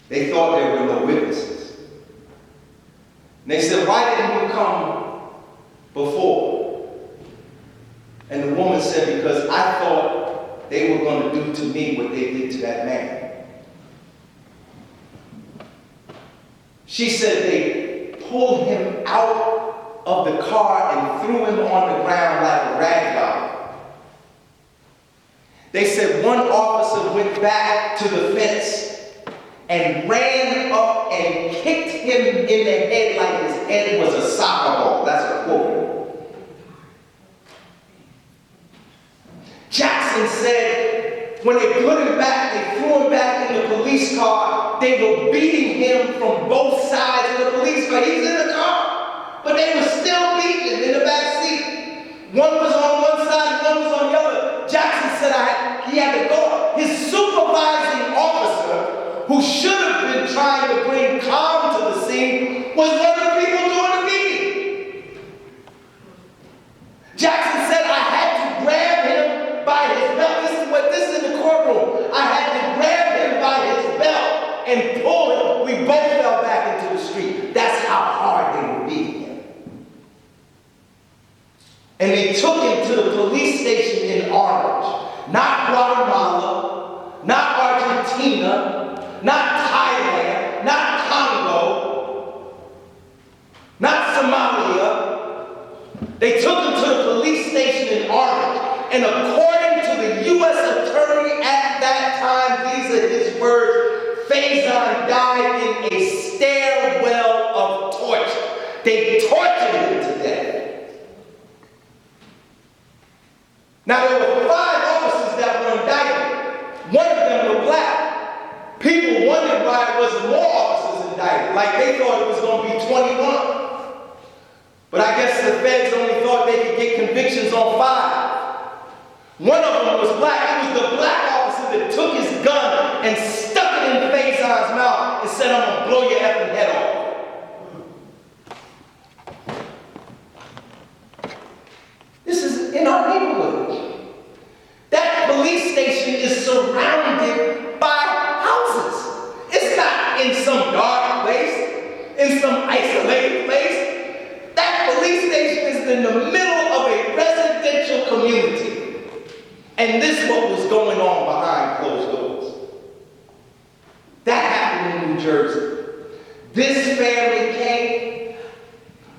They thought there were no witnesses. And they said, why didn't you come before? And the woman said, because I thought they were going to do to me what they did to that man. She said they pulled him out of the car and threw him on the ground like a rag doll. They said one officer went back to the fence and ran up and kicked him in the head like his head was a soccer ball. That's a quote. Jackson said when they put him back, they threw him back in the police car, they were beating him from both sides of the police car. He's in the car, but they were still beating him in the back seat. One was on one side, one was on the other. Jackson said he had to go. His supervising officer, who should have been trying to bring calm to the scene, was one of the people doing the beating. Jackson said, I had to grab him by his belt. This is in the courtroom. I had to grab him by his belt and pull him. We both fell back into the street. That's how hard they were beating him. And they took him to the police station in Orange. Not Guatemala, not Argentina, not Thailand, not Congo, not Somalia. They took him to the police station in Orange. And according to the U.S. attorney at that time, these are his words, Faison died in a stairwell of torture. They tortured him to death. Now, there were 5 officers that were indicted. One of them were black. People wondered why it wasn't more officers indicted, like they thought it was going to be 21. But I guess the feds only thought they could get convictions on 5. One of them was black. It was the black officer that took his gun and stuck it in Faison's mouth and said, I'm going to blow your effing head off. This is in our neighborhood. That police station is surrounded by houses. It's not in some dark place, in some isolated place. That police station is in the middle of a residential community. And this is what was going on behind closed doors. That happened in New Jersey. This family came,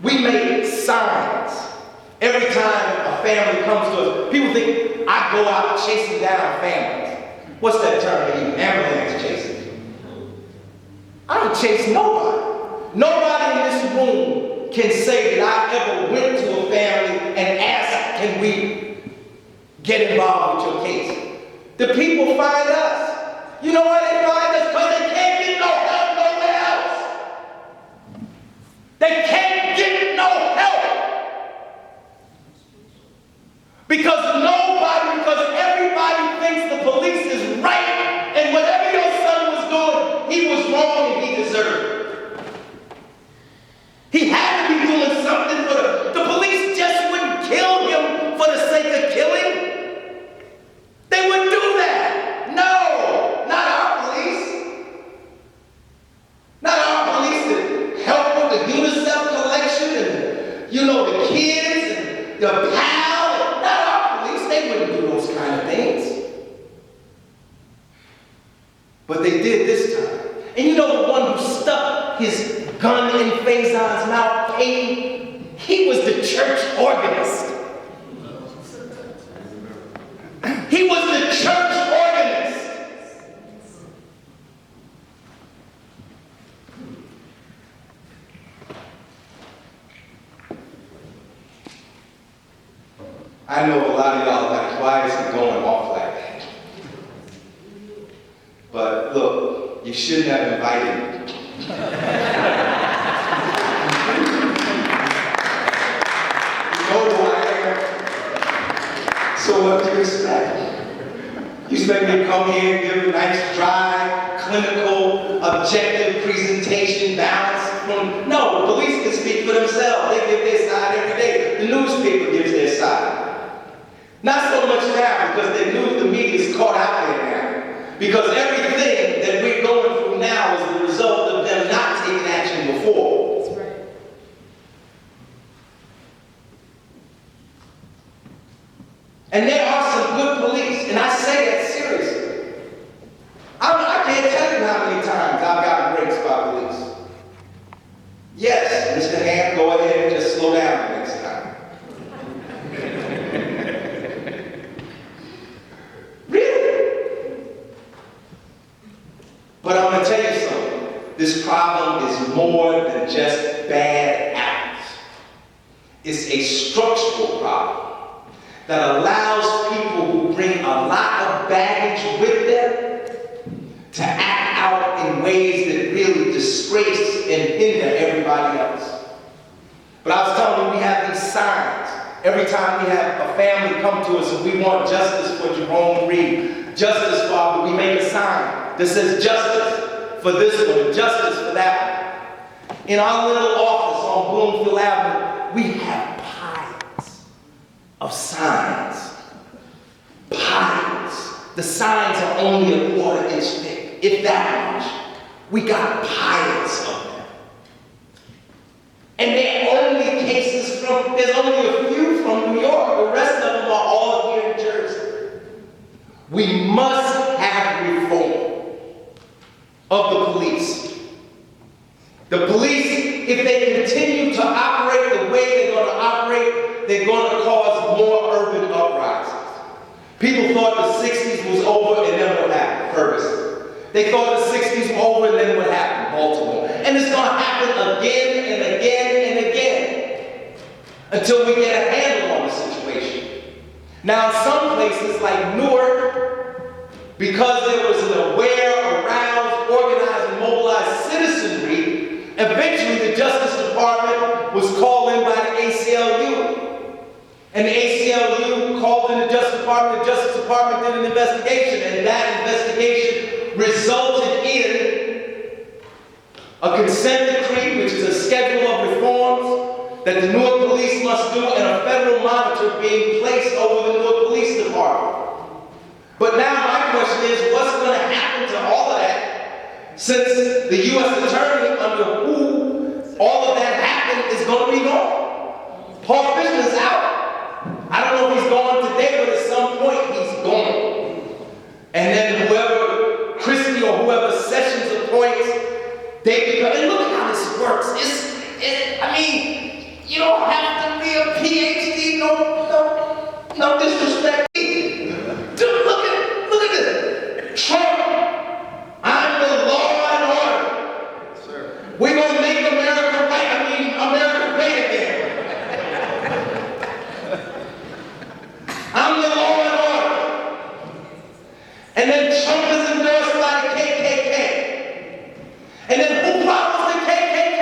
we made signs. Every time a family comes to us, people think I go out chasing down families. What's that term? Ambulance chasing. I don't chase nobody. Nobody in this room can say that I ever went to a family and asked, can we get involved with your case? The people find us. You know why they find us? Because they can't get no help nowhere else. They can't get no help. Because everybody thinks the police is right, and whatever your son was doing, he was wrong and he deserved it. He had to be doing something for the police just wouldn't kill him for the sake of killing. They wouldn't do that. No, not our police. Not our police that help with the UNICEF collection and, the kids and the PAL. Not our police. They wouldn't do those kind of things. But they did this time. And the one who stuck his gun in Faison's mouth, he was the church organist. He was the church organist. I know a lot of y'all like, why is he going off like that? But look, you shouldn't have invited me. Nor do I So what do you expect? You expect me to come here and give a nice, dry, clinical, objective presentation, balanced? No, the police can speak for themselves. They give their side every day. The newspaper gives their side. Not so much now, because the media is caught out there now. Because everything that we're going through now is the result of them not taking action before. That's right. And there are some good police, and I say that seriously. I can't tell you how many times I've gotten breaks by police. Yes, Mr. Hamm, go ahead and just slow down the next time. Really? But I'm going to tell you something. This problem is more than just bad acts. It's a structural problem that allows people who bring a lot of baggage with them to act out in ways that really disgrace and hinder everybody else. But I was telling you, we have these signs. Every time we have a family come to us and we want justice for Jerome Reed, justice for, we make a sign that says justice for this one, justice for that one. In our little office on Bloomfield Avenue, we have piles of signs. Piles. The signs are only a quarter-inch thick, if that much. We got piles of them. And they're only cases from, there's only a few from New York. The rest of them are all here in Jersey. We must have reform of the police. The police, if they continue to operate the way they're going to operate, they're going to cause more urban uprisings. People thought the 60s was over, and then what happened? Ferguson. They thought the 60s were over, and then what happened? Baltimore. And it's going to happen again and again and again until we get a handle on the situation. Now, in some places like Newark, because there was an aware, aroused, organized, and mobilized citizenry, eventually the Justice Department was called in by the ACLU. And the ACLU called in the Justice Department. The Justice Department did an investigation, and that investigation resulted in a consent decree, which is a schedule of reforms that the Newark police must do, and a federal monitor being placed over the Newark Police Department. But now my question is, what's going to happen to all of that since the U.S. Attorney, under who all of that happened, is going to be gone? Paul Fisher's out. I don't know if he's gone today, but at some point he's gone. And then whoever Christie or whoever Sessions appoints, they become, and look how this works. I mean, you don't have to be a PhD, no disrespect. Dude, look at this. Trump, I'm the law and order. Sir. We're going to make America right. America great again. I'm the law and order. And then Trump is endorsed by the KKK. And then who follows the KKK?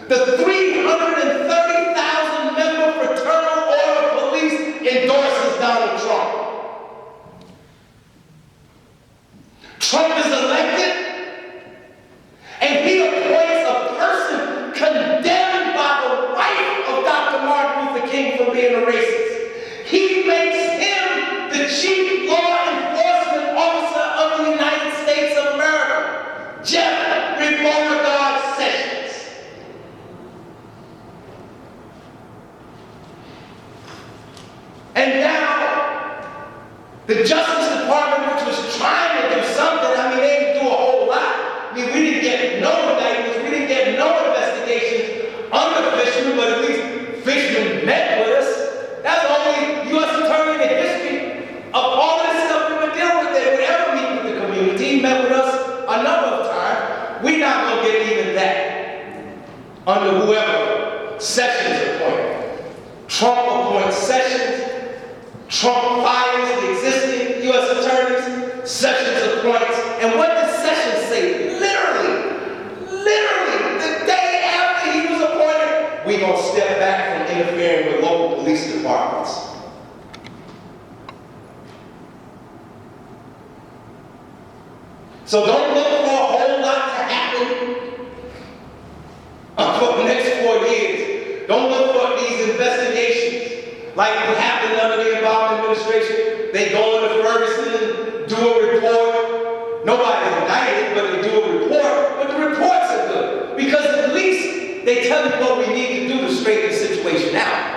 The 330,000 member fraternal order police endorses Donald Trump. Trump is elected, and he appoints a person condemned by the wife of Dr. Martin Luther King for being a racist. He makes him the chief law enforcement officer of the United States of America, Jeff Beauregard Sessions. And now, the Justice Department, which was trying to do something, they didn't do a whole lot. We didn't get no indictments, we didn't get no investigations under Fishman, but at least Fishman met with us. That's the only U.S. attorney in the history of all of this stuff we've been dealing with that would ever meet with the community. He met with us a number of times. We're not going to get even that under whoever Sessions appointed. Trump appoints Sessions. Trump fires the existing U.S. attorneys. Sessions appoints. And what did Sessions say? Literally, the day after he was appointed, we're going to step back from interfering with local police departments. So don't look for a whole lot to happen for the next 4 years. Don't look for these investigations like what happened under the Obama administration. They go into Ferguson and do a report. Nobody's indicted, but they do a report. But the reports are good because at least they tell you what we need to do to straighten the situation out.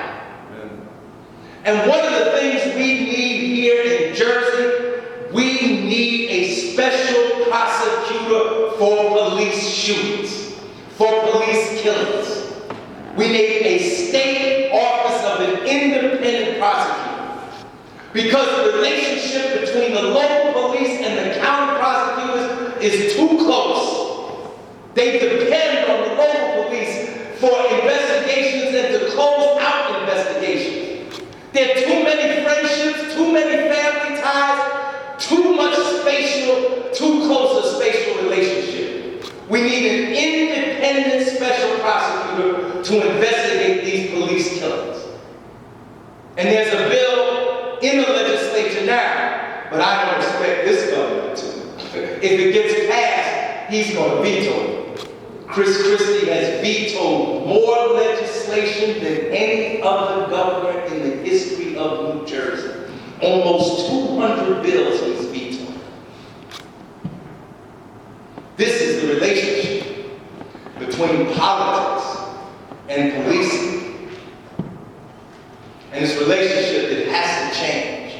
And one of the things we need here in Jersey, we need a special prosecutor for police shootings, for police killings. We need a state office of an independent prosecutor. Because the relationship between the local police and the county prosecutors is too close. They depend on the local police for investigations and to close out investigations. There are too many friendships, too many family ties, too much too close a spatial relationship. We need an independent special prosecutor to investigate these police killings. And there's a bill in the legislature now, but I don't expect this government to. If it gets passed, he's going to veto it. Chris Christie has vetoed more legislation than any other governor in the history of New Jersey. Almost 200 bills he's vetoed. This is the relationship between politics and policing. And this relationship that has to change.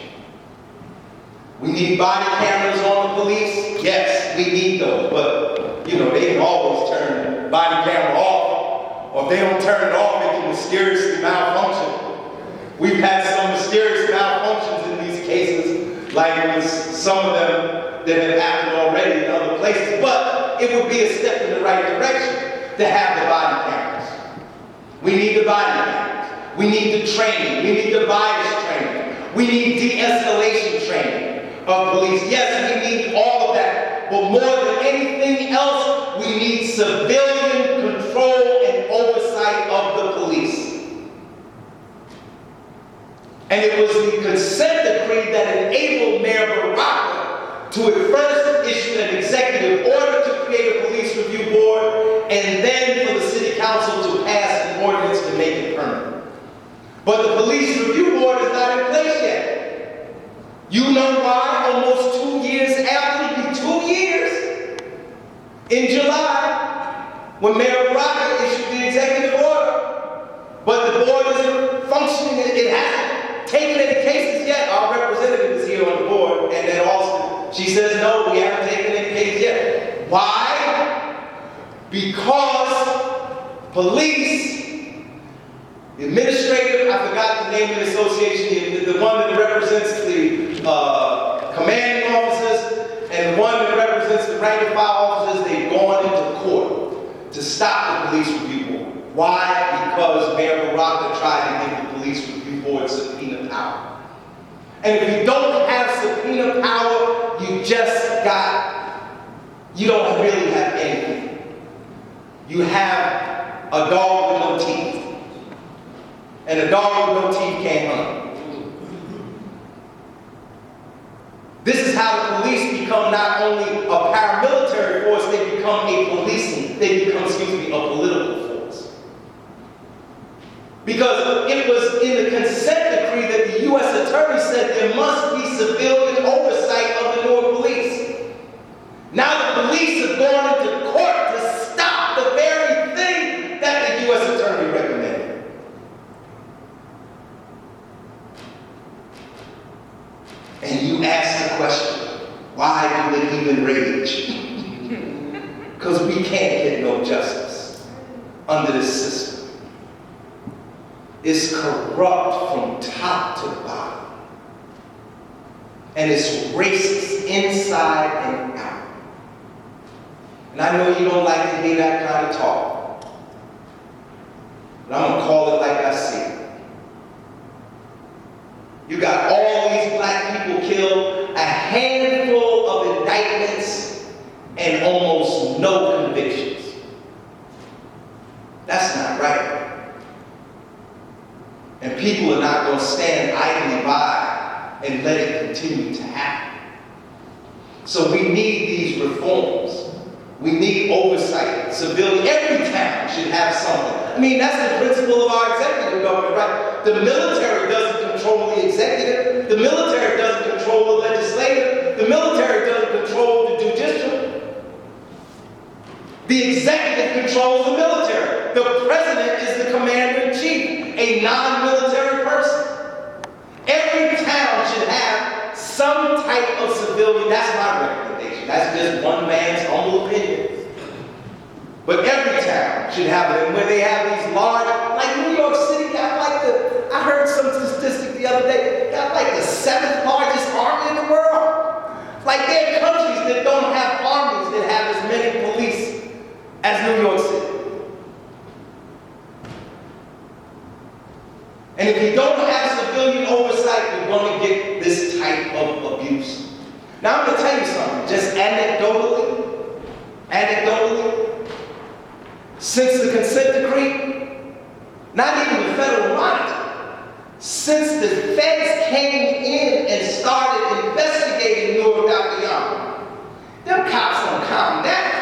We need body cameras on the police. Yes, we need those, but they can always turn the body camera off, or if they don't turn it off, it can mysteriously malfunction. We've had some mysterious malfunctions in these cases, like with some of them that have happened already in other places, but it would be a step in the right direction to have the body cameras. We need the body cameras. We need the training. We need the bias training. We need de-escalation training of police. Yes, we need all of that. But more than anything else, we need civilian control and oversight of the police. And it was the consent decree that enabled Mayor Baraka to at first issue an executive order to create a police review board, and then for the city council to pass an ordinance to make it permanent. But the police review board is not in place yet. You know why? Almost 2 years after, it'll be 2 years in July, when Mayor Baraka issued the executive order. But the board isn't functioning, it hasn't taken any cases yet. Our representative is here on the board, and then Austin, she says, no, we haven't taken any cases yet. Why? Because police, the administrative, I forgot the name of the association, the one that represents the commanding officers, and the one that represents the rank and file officers, they've gone into court to stop the police review board. Why? Because Mayor Baraka tried to give the police review board subpoena power. And if you don't have subpoena power, you don't really have anything. You have a dog with no teeth. And a dog with no teeth can't hunt. This is how the police become not only a paramilitary force, they become a political force. Because it was in the consent decree that the U.S. Attorney said there must be civilian oversight of the Newark police. Now the police have gone into court to stop the very thing that the U.S. Attorney recommended. And you ask the question, why do they even rage? Because we can't get no justice under this system. It's corrupt from top to bottom. And it's racist inside and out. And I know you don't like to hear that kind of talk. But I'm going to call it like I see it. You got all these black people killed, a handful of indictments, and almost no convictions. That's not right. And people are not going to stand idly by and let it continue to happen. So we need these reforms. We need oversight. Civilian, every town should have something. I mean, that's the principle of our executive government, right? The military doesn't control the executive. The military doesn't control the legislature. The military doesn't control the judicial. The executive controls the military. The president is the commander-in-chief, a non-military person. Every town should have some type of civilian. That's my recommendation. That's just one man's humble opinion. But every town should have it. And where they have these large, like New York City got like I heard some statistic the other day, got like the 7th largest army in the world. Like there are countries that don't have armies that have as many police as New York City. And if you don't have civilian oversight, you're going to get this type of abuse. Now I'm going to tell you something, just anecdotally, since the consent decree, not even the federal monitor, since the feds came in and started investigating Newark out beyond, them cops don't calm down.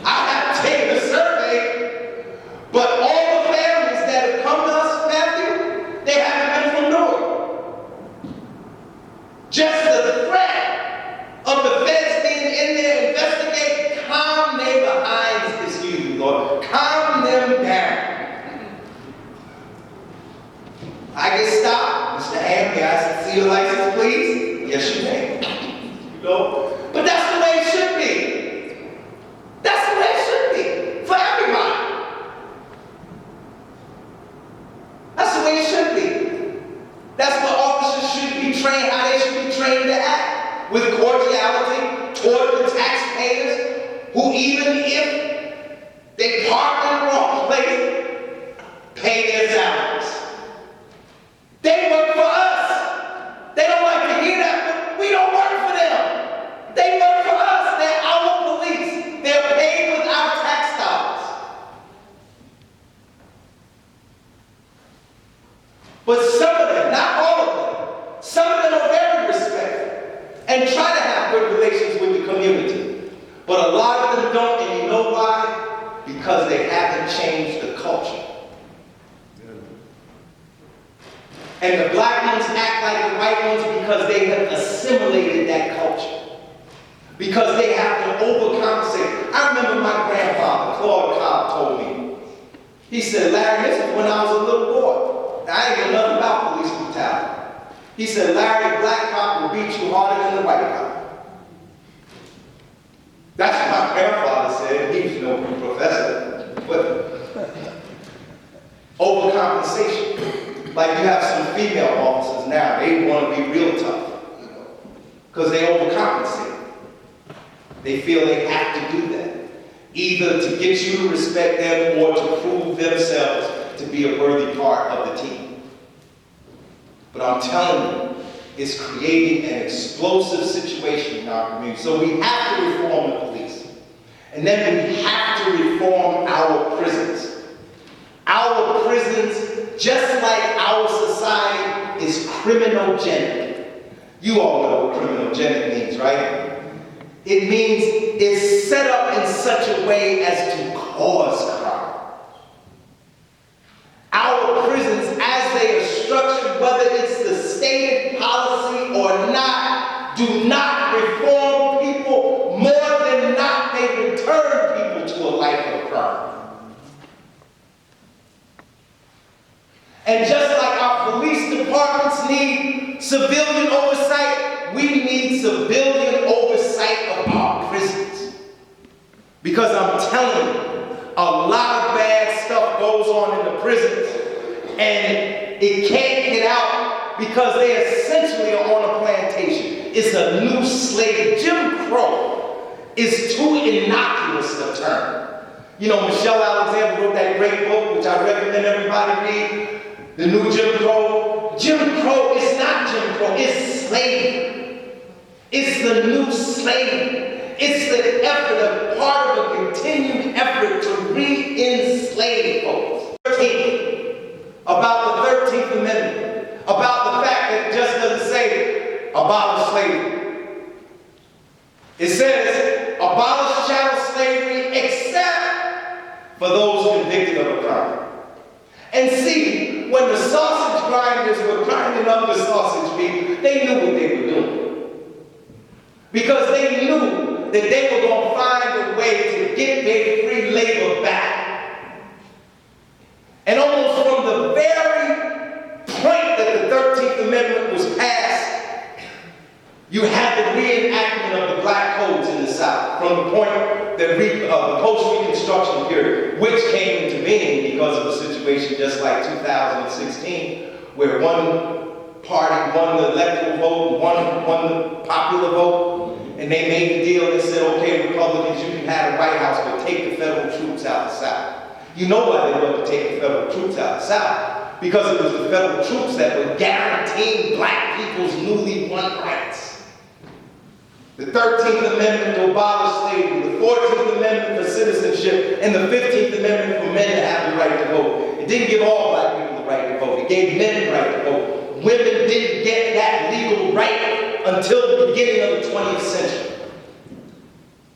I have to take a survey, but all the families that have come to us, Matthew, they haven't been from Newark. Just the threat of the feds being in there investigating, calm their behinds, excuse me, Lord, calm them down. I get stopped, Mr. Hamm, may I see your license, please? Yes, you may. You know, but that's the way it should be. That's the way it should be for everybody. That's the way it should be. That's what officers should be trained, how they should be trained to act, with cordiality toward the taxpayers, who even if they park in the wrong place, pay their salaries. They work for us. They don't like to hear that, but we don't work for them. They work for us. They're our police. They're paid with our tax dollars. But some of them, not all of them, some of them are very respectful and try to have good relations with the community. But a lot of them don't, and you know why? Because they haven't changed the culture. And the black ones act like the white ones because they have assimilated that culture. Because they have to overcompensate. I remember my grandfather, Claude Cobb, told me. He said, Larry, this is when I was a little boy. Now, I ain't know nothing about police brutality. He said, Larry, the black cop will beat you harder than the white cop. That's what my grandfather said. He was no professor. But overcompensation. Like you have some female officers now, they want to be real tough, because they overcompensate. They feel they have to do that, either to get you to respect them or to prove themselves to be a worthy part of the team. But I'm telling you, it's creating an explosive situation in our community. So we have to reform the police. And then we have to reform our prisons. Our prisons, just like our society, is criminogenic. You all know what criminogenic means, right? It means it's set up in such a way as to cause crime. Our prisons, as they are structured, whether it's the stated policy or not, do not reform people. More than not, they return people to a life of crime. And just like our police departments need civilian oversight, we need civilian oversight of our prisons. Because I'm telling you, a lot of bad stuff goes on in the prisons, and it can't get out because they essentially are on a plantation. It's a new slave. Jim Crow is too innocuous a term. You know, Michelle Alexander wrote that great book, which I recommend everybody read, The New Jim Crow. Jim Crow is not Jim Crow, it's slavery. It's the new slavery. It's the effort, a part of a continued effort to re-enslave folks. 13, about the 13th Amendment, about the fact that it just doesn't say abolish slavery. committing of a crime. And see, when the sausage grinders were grinding up the sausage meat, they knew what they were doing. Because they knew that they were going to find a way to get their free labor back. And almost from the very point that the 13th Amendment was passed, you had the reenactment of the black codes in the South from the point that the post-Reconstruction period, which came into being because of the situation just like 2016, where one party won the electoral vote, one won the popular vote, and they made the deal and said, okay, Republicans, you can have the White House, but take the federal troops out of the South. You know why they wanted to take the federal troops out of the South? Because it was the federal troops that were guaranteeing black people's newly won rights. The 13th Amendment to abolish slavery, the 14th Amendment for citizenship, and the 15th Amendment for men to have the right to vote. It didn't give all black people the right to vote. It gave men the right to vote. Women didn't get that legal right until the beginning of the 20th century.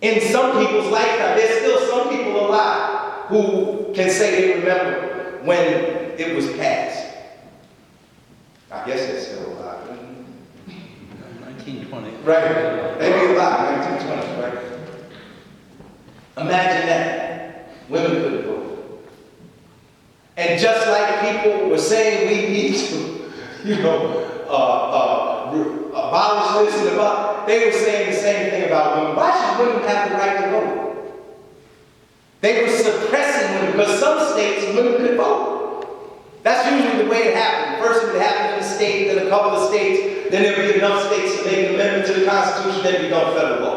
In some people's lifetime, there's still some people alive who can say they remember when it was passed. I guess they're still alive. 1920. Right. They be alive, 1920s, right? Imagine that. Women couldn't vote. And just like people were saying we need to, abolish this and abolish, they were saying the same thing about women. Why should women have the right to vote? They were suppressing women because some states women could vote. That's usually the way it happened. First it would happen in a state, then a couple of states, then there would be enough states to make an amendment to the Constitution, then it become federal law.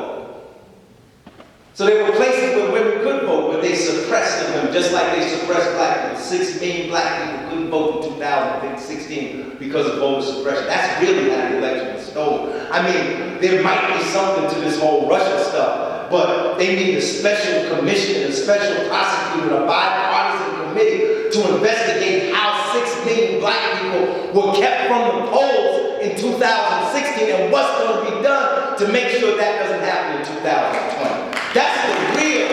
So there were places where women could vote, but they suppressed them, just like they suppressed black people. 6 million black people couldn't vote in 2016 because of voter suppression. That's really how the election was stolen. I mean, there might be something to this whole Russia stuff, but they need a special commission, a special prosecutor, a bipartisan committee to investigate how 6 million black people were kept from the polls in 2016 and what's going to be done to make sure that doesn't happen in 2020. That's the real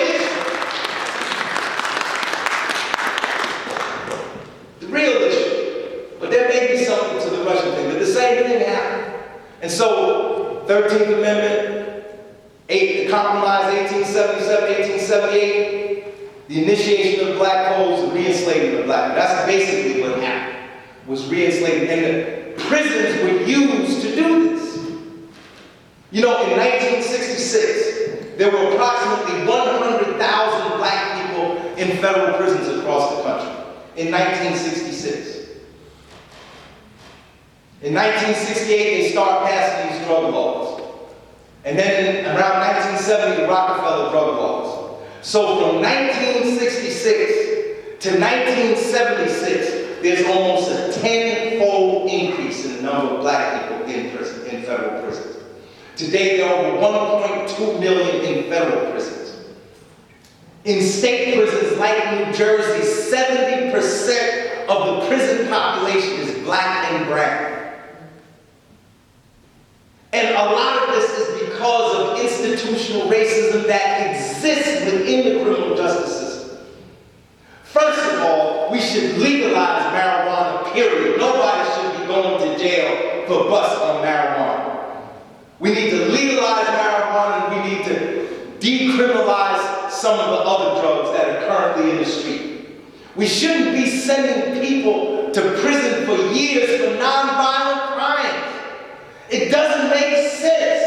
issue. The real issue. But there may be something to the Russian thing, but the same thing happened. And so, 13th Amendment, the Compromise, 1877, 1878, the initiation of black codes, the re-enslavement of black people. That's basically what happened, was re-enslavement. And the prisons were used to do this. In 1966, there were approximately 100,000 black people in federal prisons across the country. In 1966. In 1968, they start passing these drug laws. And then around 1970, the Rockefeller drug laws. So from 1966 to 1976, there's almost a 10-fold increase in the number of black people in prison, in federal prisons. Today, there are over 1.2 million in federal prisons. In state prisons like New Jersey, 70% of the prison population is black and brown. And a lot of this is because of institutional racism that exists within the criminal justice system. First of all, we should legalize marijuana, period. Nobody should be going to jail for bust on marijuana. We need to legalize marijuana, and we need to decriminalize some of the other drugs that are currently in the street. We shouldn't be sending people to prison for years for nonviolent crimes. It doesn't make sense.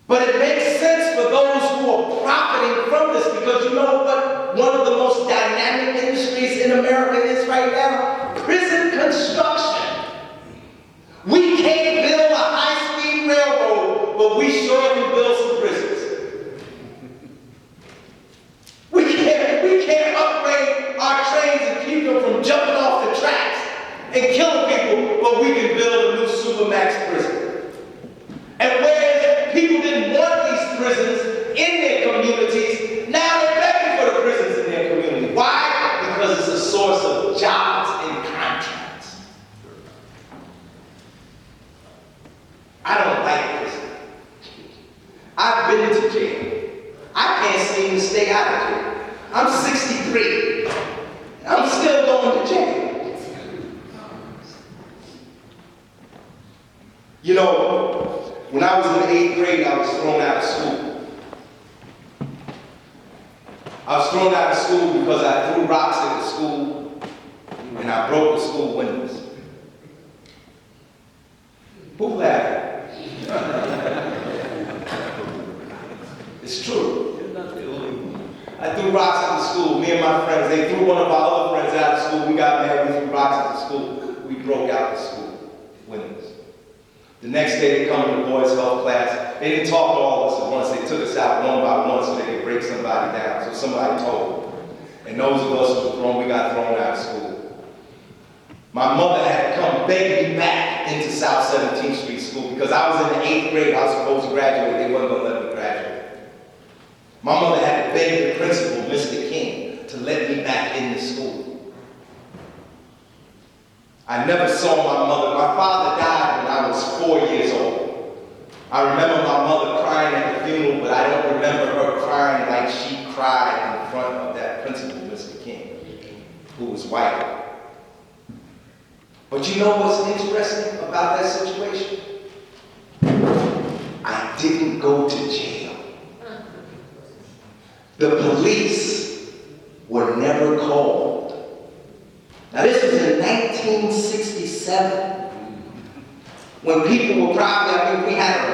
But it makes sense for those who are profiting from this, because you know what one of the most dynamic industries in America is right now? Prison construction. We can't build a high-speed railroad, but we sure can build some prisons. We can't upgrade our trains and keep them from jumping off the tracks and killing people, but we can build a new Supermax prison. And whereas people didn't want these prisons in their communities, now they're begging for the prisons in their community. Why? Because it's a source of jobs and contracts. I don't like prison. I've been to because I threw rocks at the school and I broke the school windows. Who laughed? It's true. I threw rocks at the school. Me and my friends, they threw one of our other friends out of school. We got mad, we threw rocks at the school. We broke out the school windows. The next day they come to the boys' health class. They didn't talk to all of us at once. They took us out one by one so they could break somebody down. So somebody told them. And those of us who were thrown, we got thrown out of school. My mother had to come beg me back into South 17th Street School because I was in the 8th grade. I was supposed to graduate. They wasn't going to let me graduate. My mother had to beg the principal, Mr. King, to let me back in the school. I never saw my mother. My father died when I was 4 years old. I remember my mother crying at the funeral, but I don't remember her crying like she cried in front of that principal, Mr. King, who was white. But you know what's interesting about that situation? I didn't go to jail. The police were never called. Now this was in 1967, when people were probably, I mean, we had a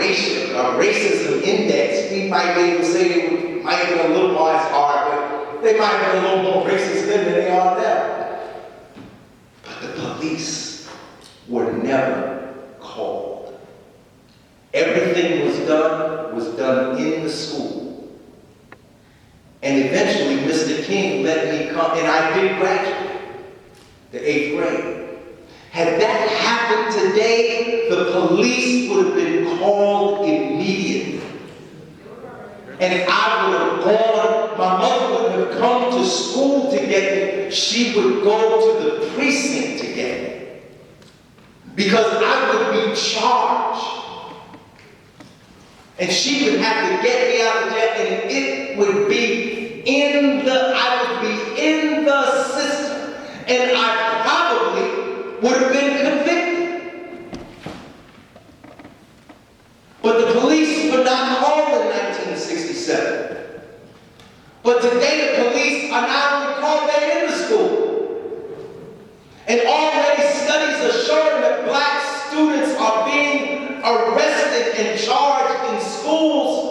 racism index. We might be able to say they might have been a little more as hard, but they might have been a little more racist then than they are now. But the police were never called. Everything was done in the school. And eventually, Mr. King let me come, and I did graduate, the 8th grade. Had that happened today, the police would have been called immediately. And if I would have gone, my mother wouldn't have come to school to get me. She would go to the precinct to get me. Because I would be charged. And she would have to get me out of jail, and it would be I would be in the system, and I probably would have been convicted. But the police were not called in 1967. But today the police are not only called, they're in the school. And already studies are showing that black students are being arrested and charged in schools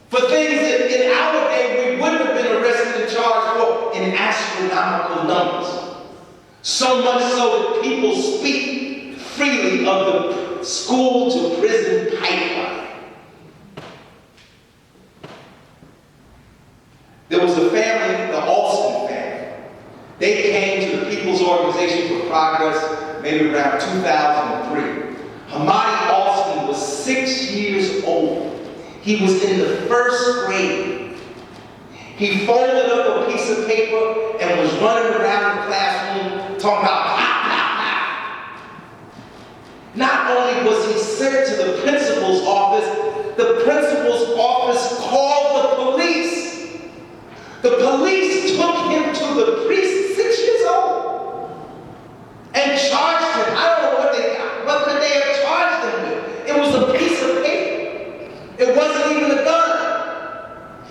for things that in our day we wouldn't have been arrested and charged for in astronomical numbers. So much so that people speak freely of the school to prison pipeline. There was a family, the Alston family. They came to the People's Organization for Progress maybe around 2003. Hamadi Alston was 6 years old. He was in the 1st grade. He folded up a piece of paper and was running around the classroom talking about pop, pop, pop. Not only was he sent to the principal's office, the principal's office called the police. The police took him to the precinct, 6 years old, and charged him. I don't know what could they have charged him with? It was a piece of paper. It wasn't even a gun.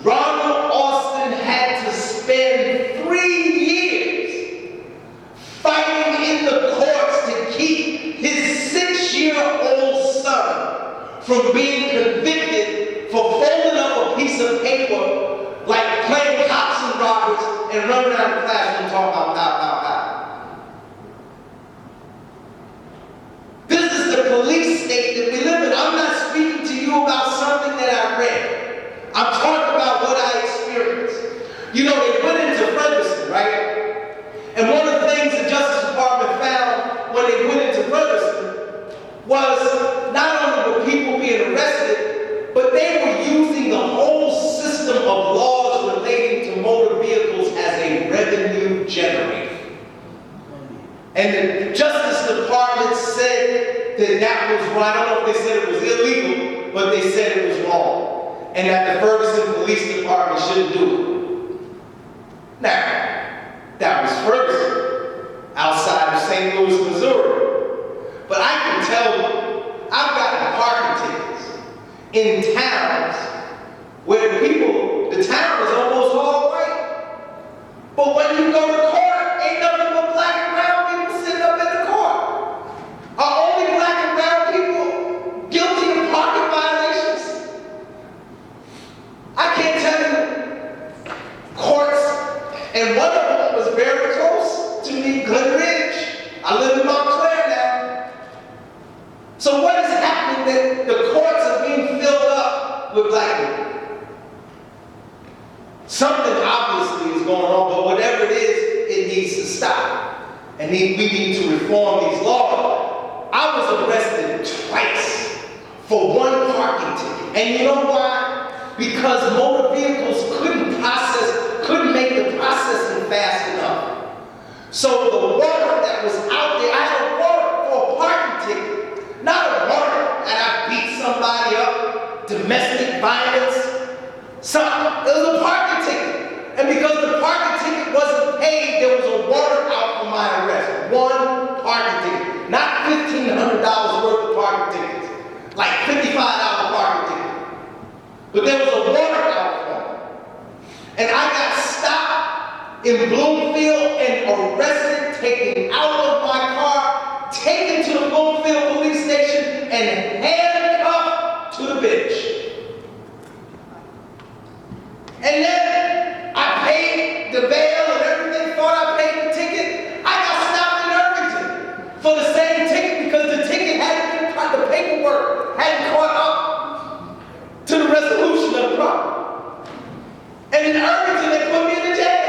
Ronald Austin had to spend 3 years fighting in the courts to keep his 6-year-old son from being convicted for folding up a piece of paper like playing cops and robbers and running around the classroom talking about pow, pow, pow. This is the police state that we live in. I'm not speaking to you about something that I read. I'm talking about what I experienced. You know, they went into Ferguson, right? And one of the things the Justice Department found when they went into Ferguson was not only were people being arrested, but they were using the whole system of laws relating to motor vehicles as a revenue generator. And the Justice Department said that that was wrong. I don't know if they said it was illegal, but they said it was wrong. And that the Ferguson Police Department shouldn't do it. Now, that was Ferguson, outside of St. Louis, Missouri. But I can tell you, I've gotten parking tickets in towns where the town is almost all white. But But when you go to court, ain't nothing but black and brown people sitting up in the court. Are only black and brown people guilty of parking violations? I can't tell you courts, and one of them was very close to me, Glen Ridge. I live in Montclair now. So what is happening that the courts are being filled up with black people? Something obviously is going on, but whatever it is, it needs to stop. And we need to reform these laws. I was arrested twice for one parking ticket. And you know why? Because motor vehicles couldn't make the processing fast enough. So the warrant that was out there, I had a warrant for a parking ticket, not a warrant that I beat somebody up, domestic violence. It was a parking ticket. And because the parking ticket wasn't paid, there was a warrant out for my arrest. One parking ticket. Not $1,500 worth of parking tickets. Like $55 parking ticket. But there was a warrant out for me. And I got stopped in Bloomfield and arrested, taken out of my car, taken to the Bloomfield police station, and handcuffed to the bench. And then I paid the bail and everything, thought I paid the ticket. I got stopped in Irvington for the same ticket because the ticket the paperwork hadn't caught up to the resolution of the problem. And in Irvington, they put me in the jail.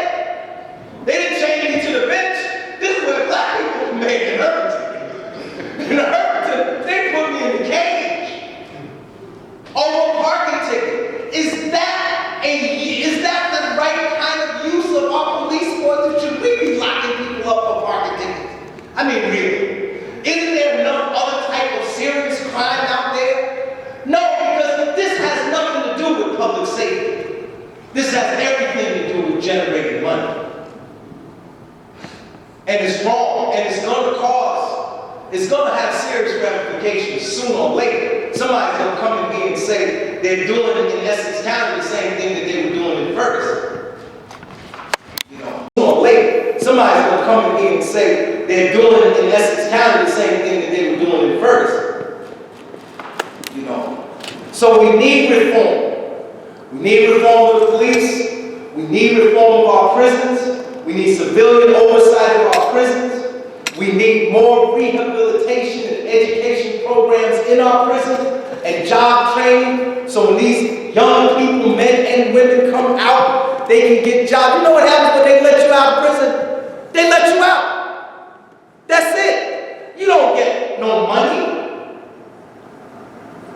They didn't change me to the bench. This is where black people were made in Irvington. In Irvington, they put me in the cage over a parking ticket. Is that the right kind of use of our police force? Should we be locking people up for parking tickets? I mean, really? Isn't there enough other type of serious crime out there? No, because this has nothing to do with public safety. This has everything to do with generating money. And it's wrong, and it's going to have serious ramifications sooner or later. Somebody's going to come to me and say they're doing in Essex County the same thing that they were doing in Ferguson. You know, sooner or later, somebody's going to come to me and say they're doing in Essex County the same thing that they were doing in Ferguson. You know, so we need reform. We need reform of the police. We need reform of our prisons. We need civilian oversight of our prisons. We need more rehabilitation and education programs in our prisons and job training. So when these young people, men and women, come out, they can get jobs. You know what happens when they let you out of prison? They let you out. That's it. You don't get no money.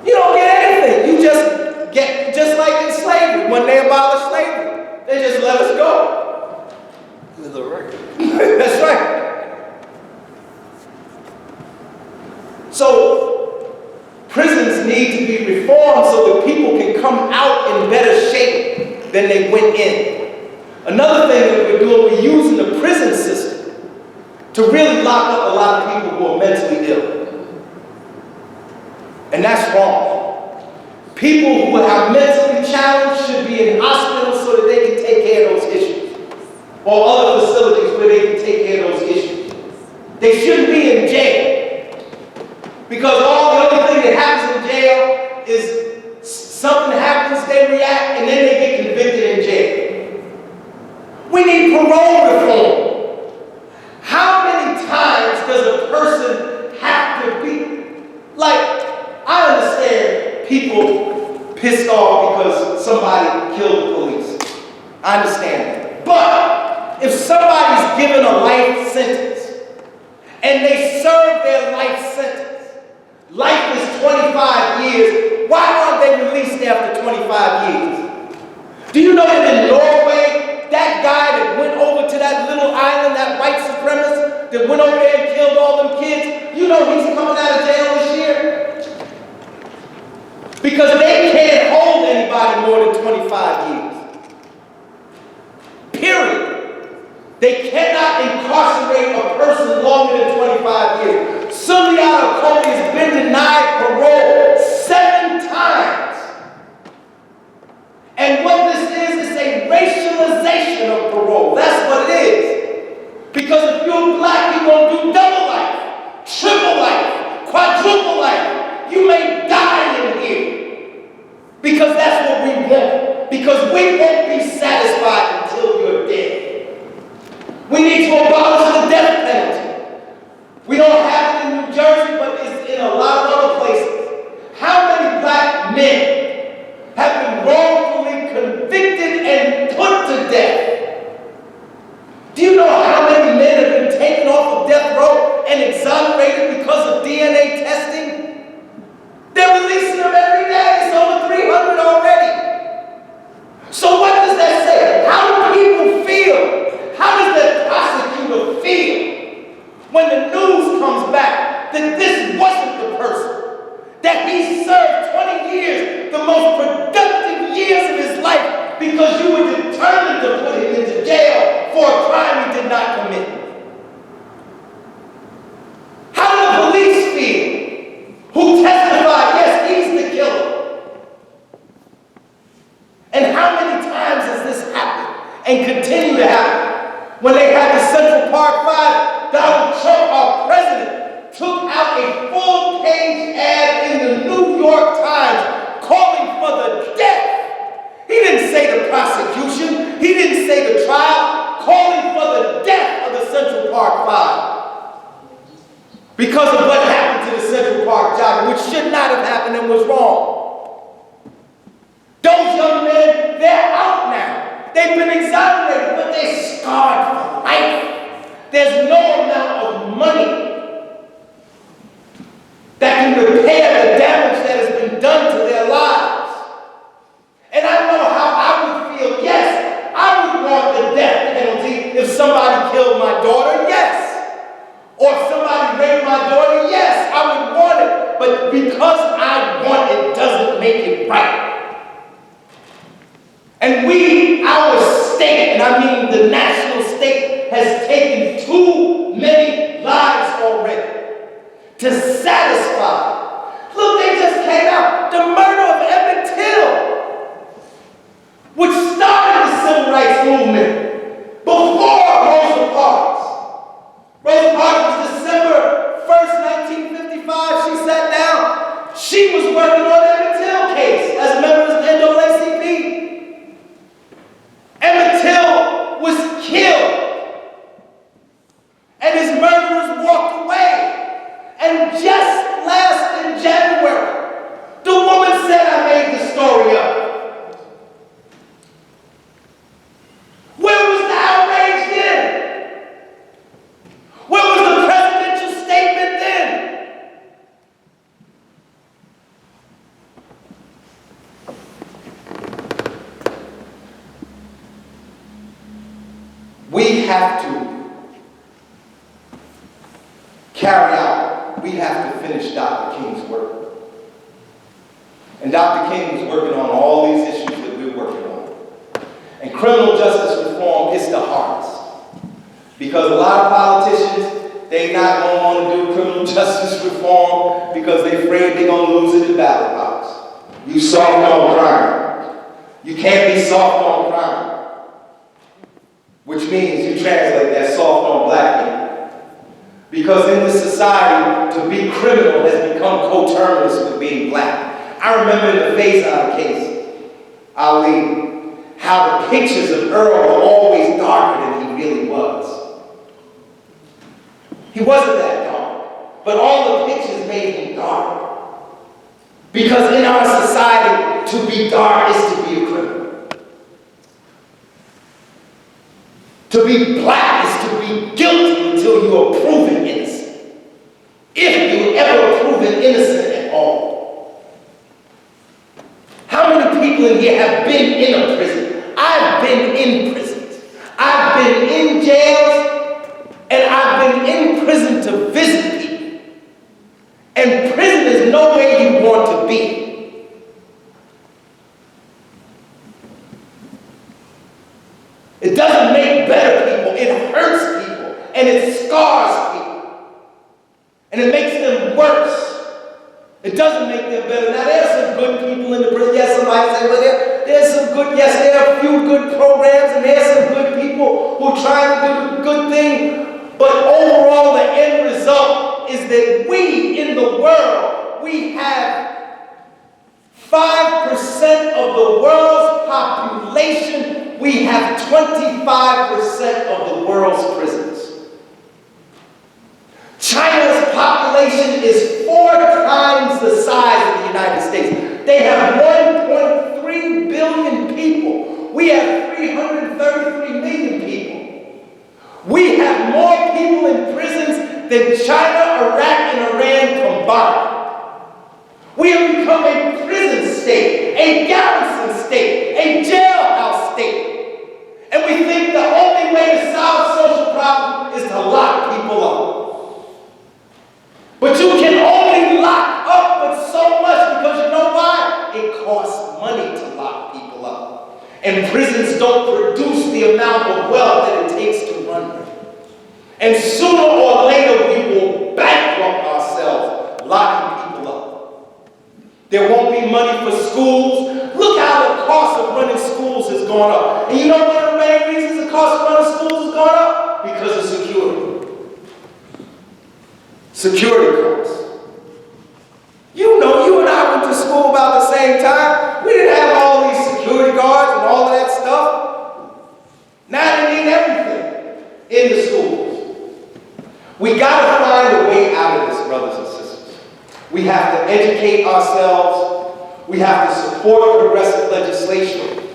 You don't get anything. You just get, just like in slavery, when they abolished slavery, they just let us go. That's right. So, prisons need to be reformed so that people can come out in better shape than they went in. Another thing that we're doing, we're using the prison system to really lock up a lot of people who are mentally ill. And that's wrong. People who are mentally challenged should be in hospitals so that they can take care of those issues. Or other facilities where they can take care of those issues. They shouldn't be in jail. Because the only thing that happens in jail is something happens, they react, and then they get convicted in jail. We need parole reform. How many times does a person have to be? Like, I understand people pissed off because somebody killed the police. I understand that. But if somebody's given a life sentence and they serve their life sentence, life is 25 years. Why aren't they released after 25 years? Do you know that in Norway, that guy that went over to that little island, that white supremacist, that went over there and killed all them kids, you know he's coming out of jail this year? Because they can't hold anybody more than 25 years. Period. They cannot incarcerate a person longer than 25 years. Suliana Kobe has been denied parole 7 times. And what this is a racialization of parole. That's what it is. We need to abolish the death penalty. We don't have it in New Jersey, but it's in a lot of other places. How many black men have been wrongfully convicted and put to death? Do you know how many men have been taken off of death row and exonerated because of DNA testing? They're releasing them every day. It's over 300 already. So what does that say? How do people feel? How does that prosecutor feel when the news comes back that this wasn't the person, that he served 20 years, the most productive years of his life, because you were determined to put him into jail for a crime he did not commit? How do the police feel who testified, yes, he's the killer? And how many times has this happened and continue to happen? When they had the Central Park Five, Donald Trump, our president, took out a full-page ad in the New York Times calling for the death. He didn't say the prosecution. He didn't say the trial. Calling for the death of the Central Park Five. Because of what happened to the Central Park jogging, which should not have happened and was wrong. Those young men, they're out now. They've been exonerated, but they're scarred for life. There's no amount of money that can repair the damage that has been done to their lives. And I know how I would feel. Yes, I would want the death penalty if somebody killed my daughter. Yes. Or if somebody raped my daughter. Yes, I would want it. But because I want it doesn't make it right. And we, our state, and I mean the national state, has taken too many lives already to satisfy. Look, they just came out. The murder of Emmett Till, which started the civil rights movement before Rosa Parks. Rosa Parks was December 1st, 1955. She sat down. She was working on Emmett Till case as a member of the NAACP. Emmett Till was killed, and his murderers walked away. And just in January, the woman said, I made the story up. Where was the outrage then? Where was the presidential statement then? We have to carry out, we have to finish Dr. King's work. And Dr. King was working on all these issues that we're working on. And criminal justice reform is the hardest. Because a lot of politicians, they not going to want to do criminal justice reform because they're afraid they're going to lose in the ballot box. You soft on crime. You can't be soft on crime. Which means you translate that soft on black people. Because in this society, to be criminal has become coterminous with being black. I remember in the Faison case, Ali, how the pictures of Earl were always darker than he really was. He wasn't that dark, but all the pictures made him dark. Because in our society, to be dark is to be a criminal. To be black is to be guilty until you are proven innocent. If you ever proven innocent at all. How many people in here have been in a prison? I've been in prisons. I've been in jails, and I've been in prison to visit people. And prison is no way you want to be. It doesn't make better people, it hurts people, and it scars people. And it makes them worse. It doesn't make them better. Now, there's some good people in the prison. Yes, somebody say, well, there's some good, yes, there are a few good programs, and there's some good people who are trying to do the good thing. But overall, the end result is that we in the world, we have 5% of the world's population, we have 25% of the world's prisoners. population is 4 times the size of the United States. They have 1.3 billion people. We have 333 million people. We have more people in prisons than China, Iraq, and Iran combined. We have become a prison state, a garrison state, a jailhouse state. And we think the only way to solve social problems is to lock people up. But you can only lock up with so much because you know why? It costs money to lock people up. And prisons don't produce the amount of wealth that it takes to run them. And sooner or later we will bankrupt ourselves locking people up. There won't be money for schools. Look how the cost of running schools has gone up. And you know one of the main reasons the cost of running schools has gone up? Because of security. Security costs. You know, you and I went to school about the same time. We didn't have all these security guards and all of that stuff. Now they need everything in the schools. We got to find a way out of this, brothers and sisters. We have to educate ourselves. We have to support progressive legislation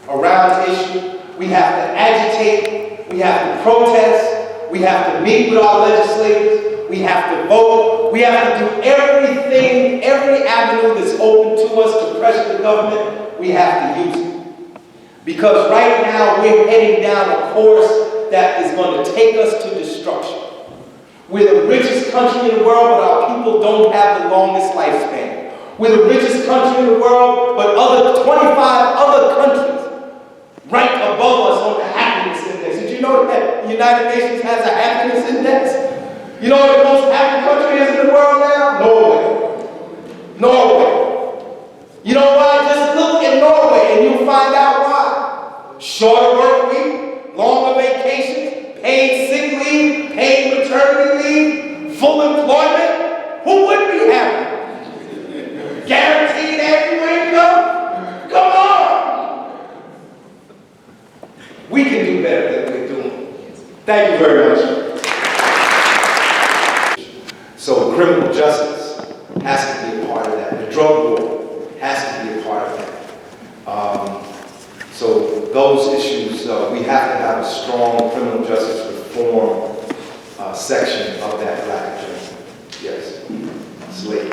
around issue. We have to agitate. We have to protest. We have to meet with our legislators. We have to vote. We have to do everything, every avenue that's open to us to pressure the government. We have to use it. Because right now we're heading down a course that is going to take us to destruction. We're the richest country in the world, but our people don't have the longest lifespan. We're the richest country in the world, but 25 other countries rank above us on the happiness index. Did you know that the United Nations has a happiness index? You know what the most happy country is in the world now? Norway. Norway. You know why? Just look at Norway and you'll find out why. Shorter work week, longer vacations, paid sick leave, paid maternity leave, full employment. Who wouldn't be happy? Guaranteed annual income? Come on! We can do better than we're doing. Thank you very much. So criminal justice has to be a part of that. The drug war has to be a part of that. So those issues, we have to have a strong criminal justice reform section of that black agenda. Yes. Slade.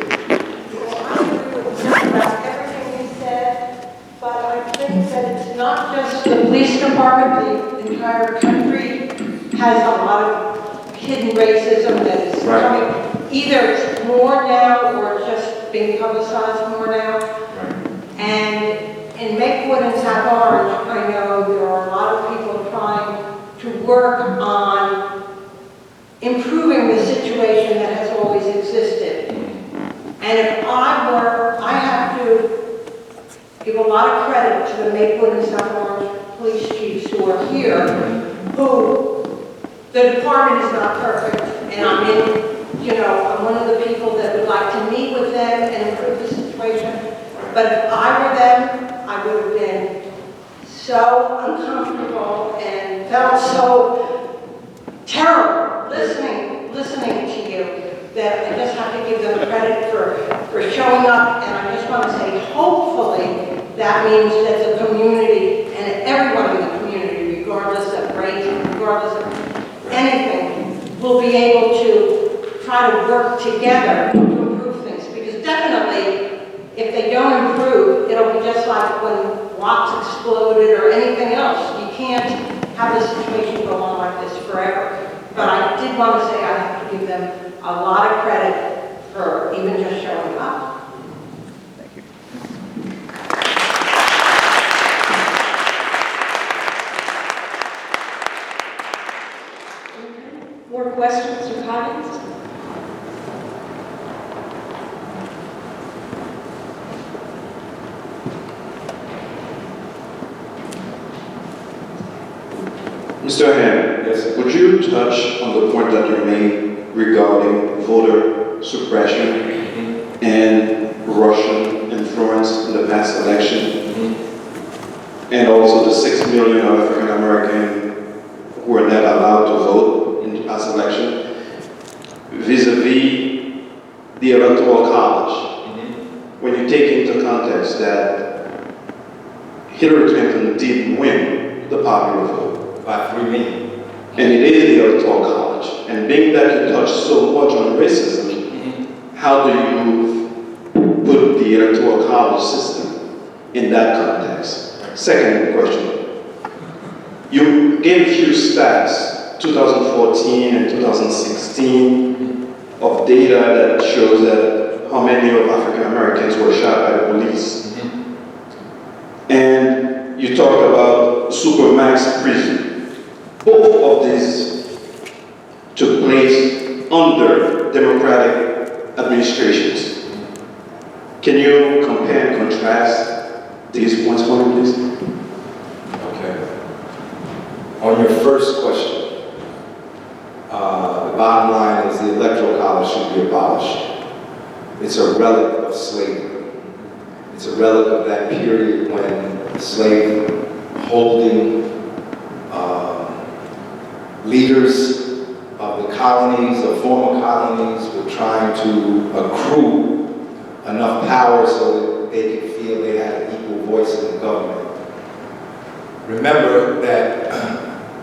About everything you said, but I think that it's not just the police department, the entire country has a lot of hidden racism that is coming. Either it's more now or it's just being publicized more now. And in Makewood and South Orange, I know there are a lot of people trying to work on improving the situation that has always existed. And if I have to give a lot of credit to the Makewood and South Orange police chiefs who are here, who, the department is not perfect, and I'm one of the people that would like to meet with them and improve the situation. But if I were them, I would have been so uncomfortable and felt so terrible listening to you that I just have to give them credit for showing up. And I just want to say, hopefully, that means that the community and everyone in the community, regardless of race, regardless of anything, will be able to try to work together to improve things. Because definitely, if they don't improve, it'll be just like when Watts exploded or anything else. You can't have this situation go on like this forever. But I did want to say I have to give them a lot of credit for even just showing up. Thank you. More questions or comments? Mr. Hamm, yes, would you touch on the point that you made regarding voter suppression and Russian influence in the past election, and also the 6 million African Americans who were not allowed to vote in the past election, vis-a-vis the Electoral College, when you take into context that Hillary Clinton did win the popular vote By 3 million. and it is the Electoral College, and being that you touch so much on racism, how do you put the Electoral College system in that context? Second question, you gave a few stats, 2014 and 2016, of data that shows that how many of African Americans were shot by the police. And you talked about Supermax prison. Both of these took place under Democratic administrations. Can you compare and contrast these points for me, please? Okay. On your first question, the bottom line is the Electoral College should be abolished. It's a relic of slavery. It's a relic of that period when slave holding leaders of the colonies, of former colonies, were trying to accrue enough power so that they could feel they had an equal voice in the government. Remember that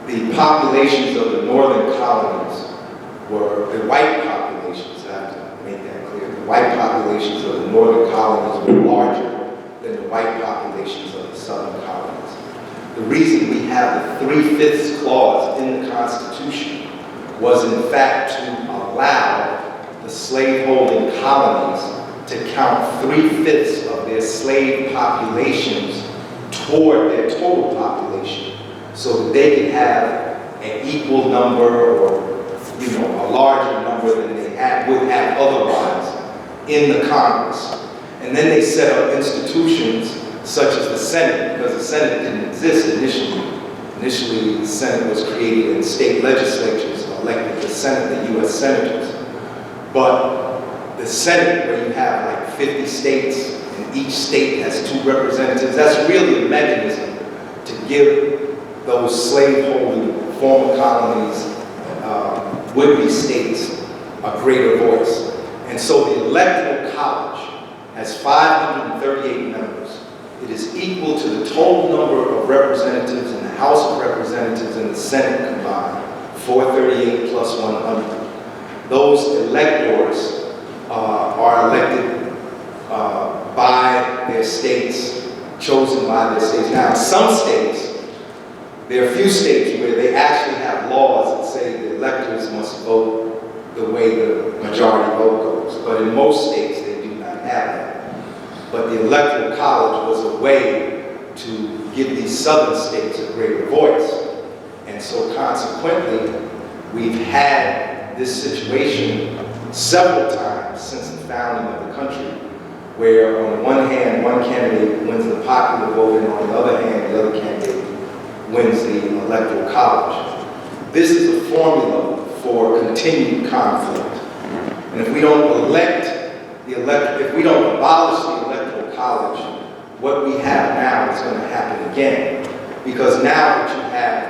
the populations of the northern colonies were, the white populations, I have to make that clear, the white populations of the northern colonies were larger than the white populations of the southern colonies. The reason we have the 3/5 clause in the Constitution was in fact to allow the slave-holding colonies to count 3/5 of their slave populations toward their total population, so that they could have an equal number or, a larger number than they would have otherwise in the Congress. And then they set up institutions such as the Senate, because the Senate didn't exist initially. Initially, the Senate was created and state legislatures elected the Senate, the U.S. Senators. But the Senate, where you have like 50 states, and each state has 2 representatives, that's really a mechanism to give those slave-holding former colonies, would-be states, a greater voice. And so the Electoral College has 538 members. It is equal to the total number of representatives in the House of Representatives and the Senate combined, 438 plus 100. Those electors are elected by their states, chosen by their states. Now, in some states, there are a few states where they actually have laws that say the electors must vote the way the majority vote goes. But in most states, they do not have that. But the Electoral College was a way to give these southern states a greater voice. And so consequently, we've had this situation several times since the founding of the country, where on the one hand, one candidate wins the popular vote, and on the other hand, the other candidate wins the Electoral College. This is a formula for continued conflict. And if we don't if we don't abolish the Electoral College, what we have now is going to happen again. Because now what you have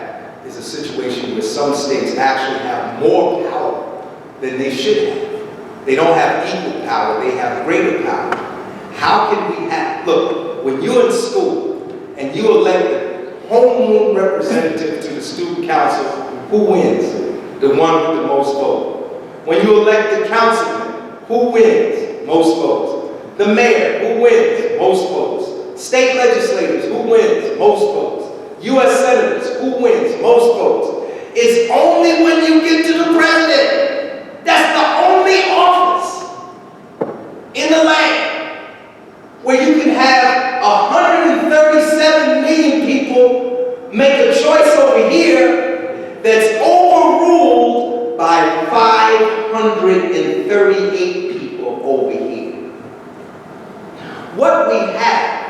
is a situation where some states actually have more power than they should have. They don't have equal power, they have greater power. How can we have, look, when you're in school and you elect a homeroom representative to the student council, who wins? The one with the most votes. When you elect the councilman, who wins? Most votes. The mayor, who wins? Most votes. State legislators, who wins? Most votes. U.S. senators, who wins? Most votes. It's only when you get to the president, that's the only office in the land where you can have 137 million people make a choice over here that's overruled by 538 people over here. What we have,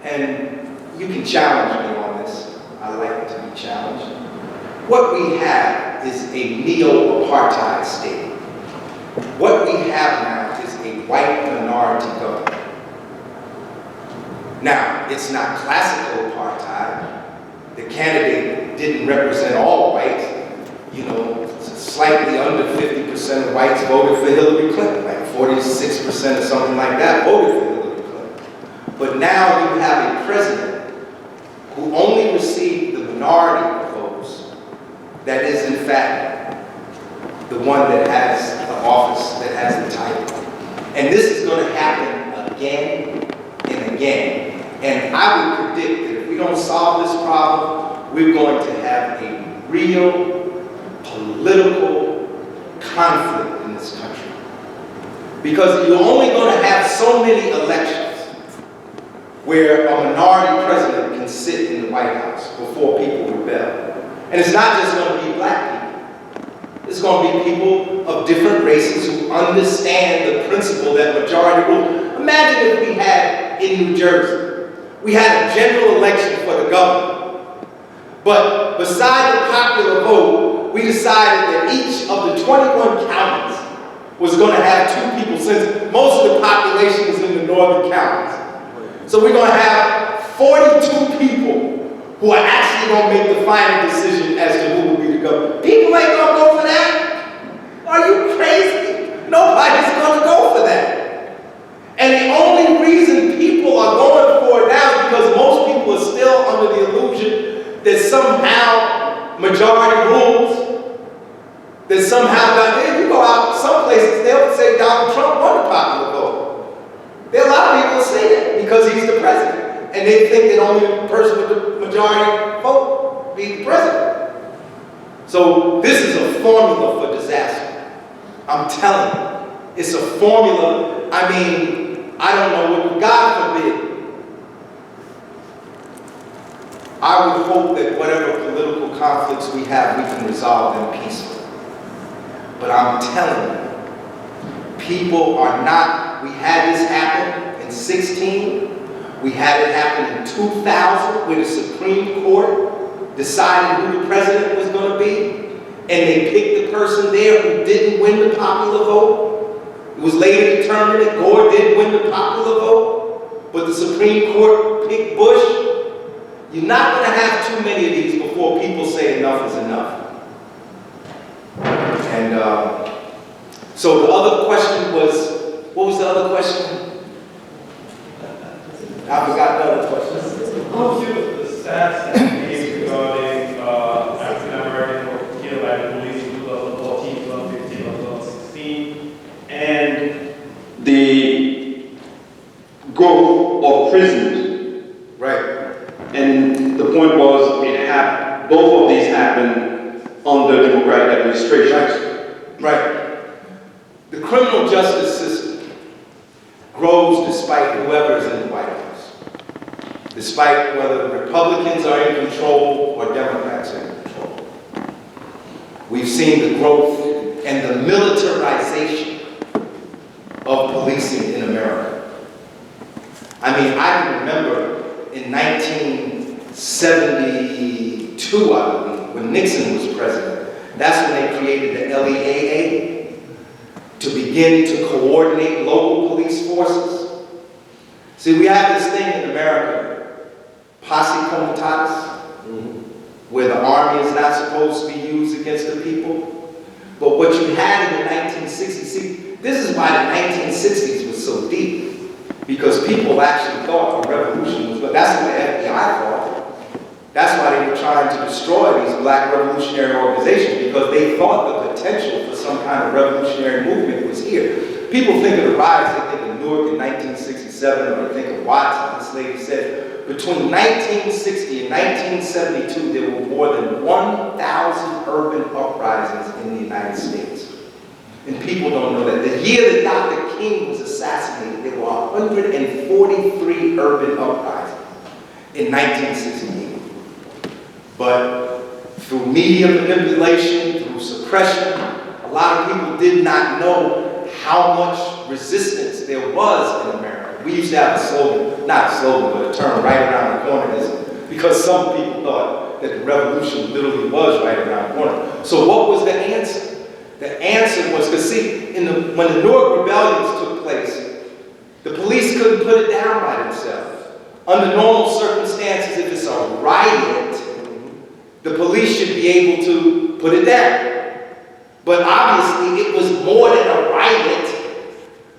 and you can challenge me on this, I like to be challenged. What we have is a neo-apartheid state. What we have now is a white minority government. Now, it's not classical apartheid. The candidate didn't represent all whites. slightly under 50% of whites voted for Hillary Clinton, like 46% or something like that voted for Hillary Clinton. But now you have a president who only received the minority of votes that is in fact the one that has the office, that has the title. And this is going to happen again and again. And I would predict that if we don't solve this problem, we're going to have a real political conflict in this country. Because you're only going to have so many elections where a minority president can sit in the White House before people rebel. And it's not just going to be black people. It's going to be people of different races who understand the principle that majority rule. Imagine if we had in New Jersey, we had a general election for the governor. But beside the popular vote, we decided that each of the 21 counties was going to have 2 people, since most of the population is in the northern counties. So we're going to have 42 people who are actually going to make the final decision as to who will be the governor. People ain't going to go for that. Are you crazy? Nobody's going to go for that. And the only reason people are going for it now is because most people are still under the illusion that somehow majority rules, that somehow, if you go out some places, they'll say Donald Trump won the popular vote. There are a lot of people who say that because he's the president. And they think that only the person with the majority vote be the president. So this is a formula for disaster. I'm telling you, it's a formula. I mean, I don't know what, God forbid. I would hope that whatever political conflicts we have, we can resolve them peacefully. But I'm telling you, people are not, we had this happen in 16, we had it happen in 2000, where the Supreme Court decided who the president was going to be, and they picked the person there who didn't win the popular vote. It was later determined that Gore did win the popular vote, but the Supreme Court picked Bush. You're not going to have too many of these before people say enough is enough. And so the other question was, what was the other question? I forgot the other question. The stats and case regarding African Americans were killed by the police in 2014, 2015, 2016, and the growth of prisons. Right. And the point was, both of these happened under Democratic administrations. Right. The criminal justice system grows despite whoever is in the White House, despite whether Republicans are in control or Democrats are in control. We've seen the growth and the militarization of policing in America. I mean, I can remember in 1972, I believe, when Nixon was president, that's when they created the LEAA to begin to coordinate local police forces. See, we have this thing in America, posse comitatus, where the army is not supposed to be used against the people. But what you had in the 1960s, see, this is why the 1960s was so deep. Because people actually thought the revolution was, but that's what the FBI thought. That's why they were trying to destroy these black revolutionary organizations, because they thought the potential for some kind of revolutionary movement was here. People think of the riots, they think of Newark in 1967, or they think of Watts, this lady said, between 1960 and 1972, there were more than 1,000 urban uprisings in the United States. And people don't know that. The year that Dr. King was assassinated, there were 143 urban uprisings in 1968. But through media manipulation, through suppression, a lot of people did not know how much resistance there was in America. We used to have a slogan, not a slogan, but a term, right around the corner, is because some people thought that the revolution literally was right around the corner. So what was the answer? The answer was, because see, when the Newark rebellions took place, the police couldn't put it down by themselves. Under normal circumstances, if it's a riot, the police should be able to put it down. But obviously, it was more than a riot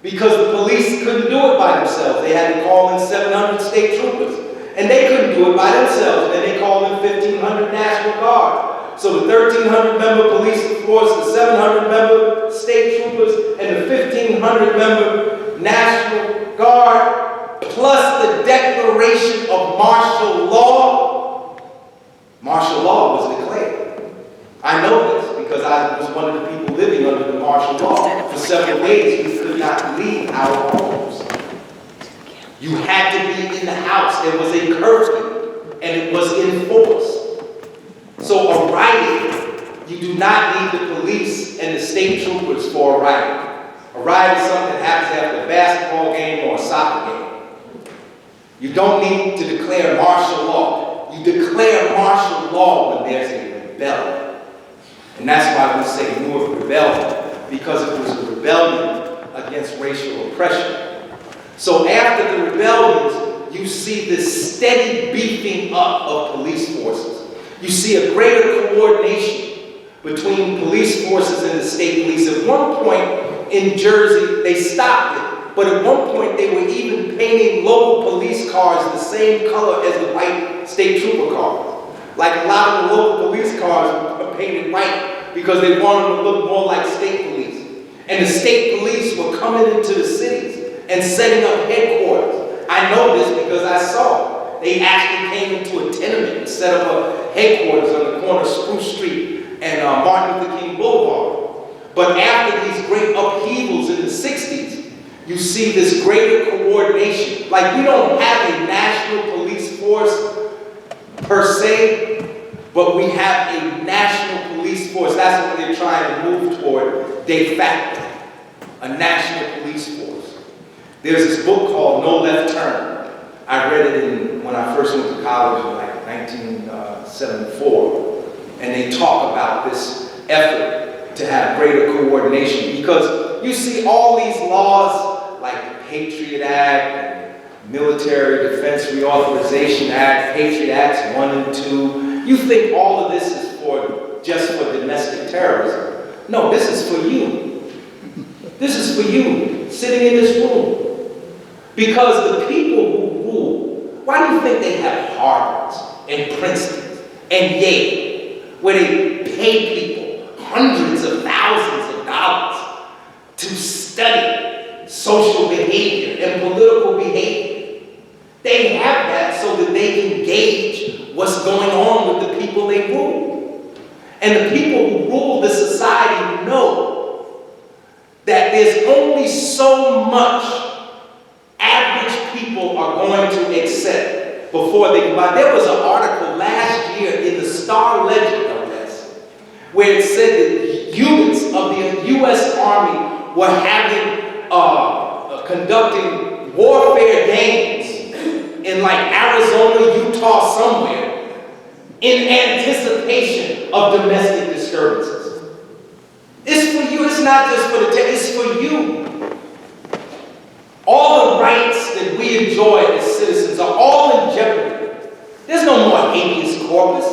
because the police couldn't do it by themselves. They had to call in 700 state troopers. And they couldn't do it by themselves. And they called in 1,500 National Guard. So the 1,300-member police force, the 700-member state troopers, and the 1,500-member National Guard, plus the declaration of martial law. Martial law was declared. I know this because I was one of the people living under the martial law. For several days, we could not leave our homes. You had to be in the house. There was a curfew, and it was enforced. So a riot, you do not need the police and the state troopers for a riot. A riot is something that happens after a basketball game or a soccer game. You don't need to declare martial law. You declare martial law when there's a rebellion. And that's why we say New Rebellion, because it was a rebellion against racial oppression. So after the rebellions, you see this steady beefing up of police forces. You see a greater coordination between police forces and the state police. At one point in Jersey, they stopped it. But at one point, they were even painting local police cars the same color as the white state trooper cars. Like a lot of the local police cars were painted white because they wanted them to look more like state police. And the state police were coming into the cities and setting up headquarters. I know this because I saw it. They actually came into a tenement and set up a headquarters on the corner of Spruce Street and Martin Luther King Boulevard. But after these great upheavals in the 60s, you see this greater coordination. Like, we don't have a national police force per se, but we have a national police force. That's what they're trying to move toward de facto, a national police force. There's this book called No Left Turn. I read it when I first went to college in like 1974. And they talk about this effort to have greater coordination because you see all these laws like the Patriot Act, and Military Defense Reauthorization Act, Patriot Acts 1 and 2. You think all of this is just for domestic terrorism. No, this is for you. This is for you, sitting in this room. Because the people who rule, why do you think they have Harvards and Princeton and Yale, where they pay people hundreds of thousands of dollars to study social behavior and political behavior? They have that so that they can gauge what's going on with the people they rule. And the people who rule the society know that there's only so much average people are going to accept before they can buy. There was an article last year in the Star Ledger, no less, where it said that units of the U.S. Army were conducting warfare games in like Arizona, Utah, somewhere, in anticipation of domestic disturbances. It's for you. It's not just for the it's for you. All the rights that we enjoy as citizens are all in jeopardy. There's no more habeas corpus.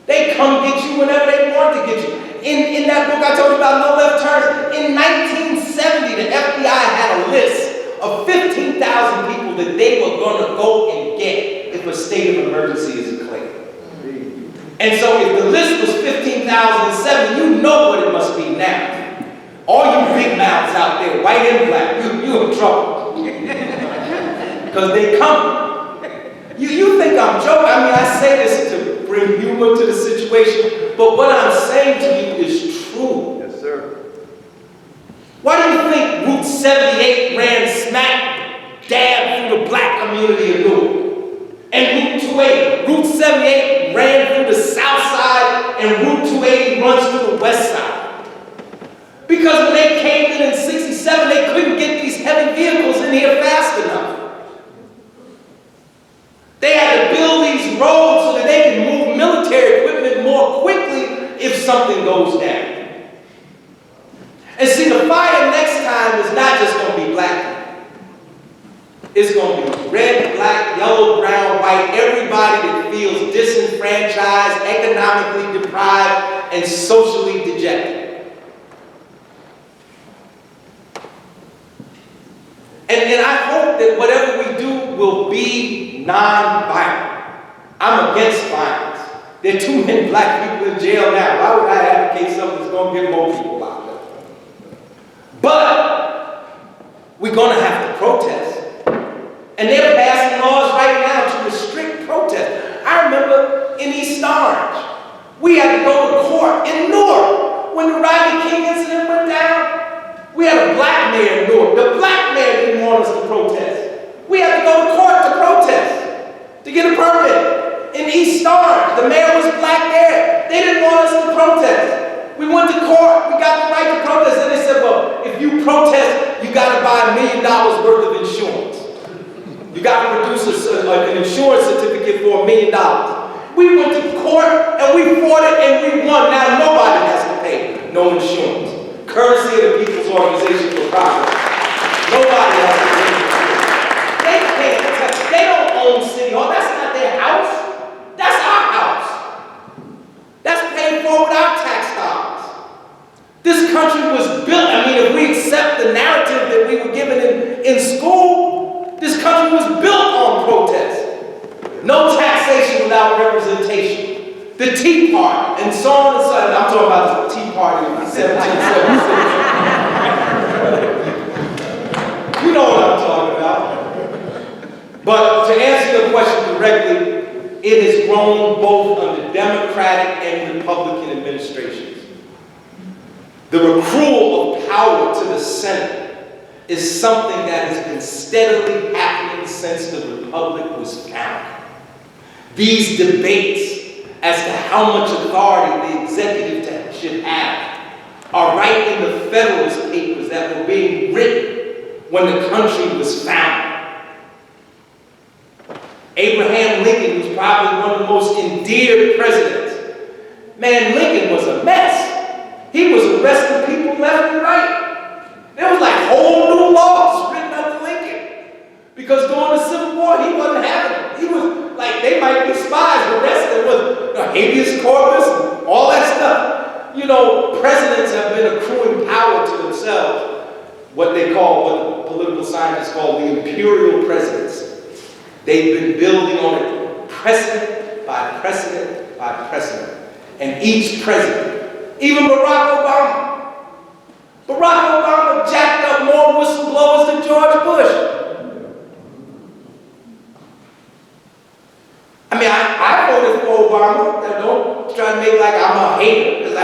They come get you whenever they want to get you. In that book I told you about No Left Turns, in 1970, the FBI had a list of 15,000 people that they were going to go and get if a state of emergency is declared. And so if the list was 15,007, you know what it must be now. All you big mouths out there, white and black, you in trouble. Because they come. You think I'm joking. I mean, I say this to bring humor to the situation, but what I'm saying to you is true. Yes, sir. Why do you think Route 78 ran smack dab through the black community of Newark? And Route 78 ran through the south side, and Route 280 runs through the west side. Because when they came in 67, they couldn't get these heavy vehicles in here fast enough. They had to build these roads so that they can move military equipment more quickly if something goes down. And see, the fire next time is not just going to be black. It's going to be red, black, yellow, brown, white, everybody that feels disenfranchised, economically deprived, and socially dejected. be non-violent. I'm against violence. There are too many black people in jail now. Why would I advocate something that's going to get more people locked up? But we're going to have to protest. And they're passing laws right now to restrict protest. I remember in East Orange, we had to go to court in Newark when the Rodney King incident went down. We had a black mayor in Newark. The black mayor didn't want us to protest. We had to go to court to protest, to get a permit. In East Orange, the mayor was black there. They didn't want us to protest. We went to court, we got the right to protest, and they said, well, if you protest, you got to buy $1 million worth of insurance. You got to produce an insurance certificate for $1 million. We went to court, and we fought it, and we won. Now nobody has to pay no insurance. Courtesy of the People's Organization for Progress. Nobody has to pay insurance. They can't, they don't own City Hall. That's not their house. That's our house. That's paid for with our tax dollars. This country was built, I mean, if we accept the narrative that we were given in school, this country was built on protest. No taxation without representation. The Tea Party, and so on and so on. I'm talking about the Tea Party in 1776. You know what I'm talking about. But to answer your question directly, it has grown both under Democratic and Republican administrations. The accrual of power to the Senate is something that has been steadily happening since the Republic was founded. These debates as to how much authority the executive should have are right in the Federalist Papers that were being written when the country was founded. Abraham Lincoln was probably one of the most endeared presidents. Man, Lincoln was a mess. He was arresting people left and right. There was like whole new laws written under Lincoln. Because during the Civil War, he wasn't having it. He was like, they might be spies, but the rest of it was habeas corpus, and all that stuff. You know, presidents have been accruing power to themselves, what they call, what the political scientists call the imperial presidency. They've been building on it precedent by precedent by precedent. And each president, even Barack Obama jacked up more whistleblowers than George Bush. I mean, I voted for Obama. Now, don't try to make like I'm a hater, because I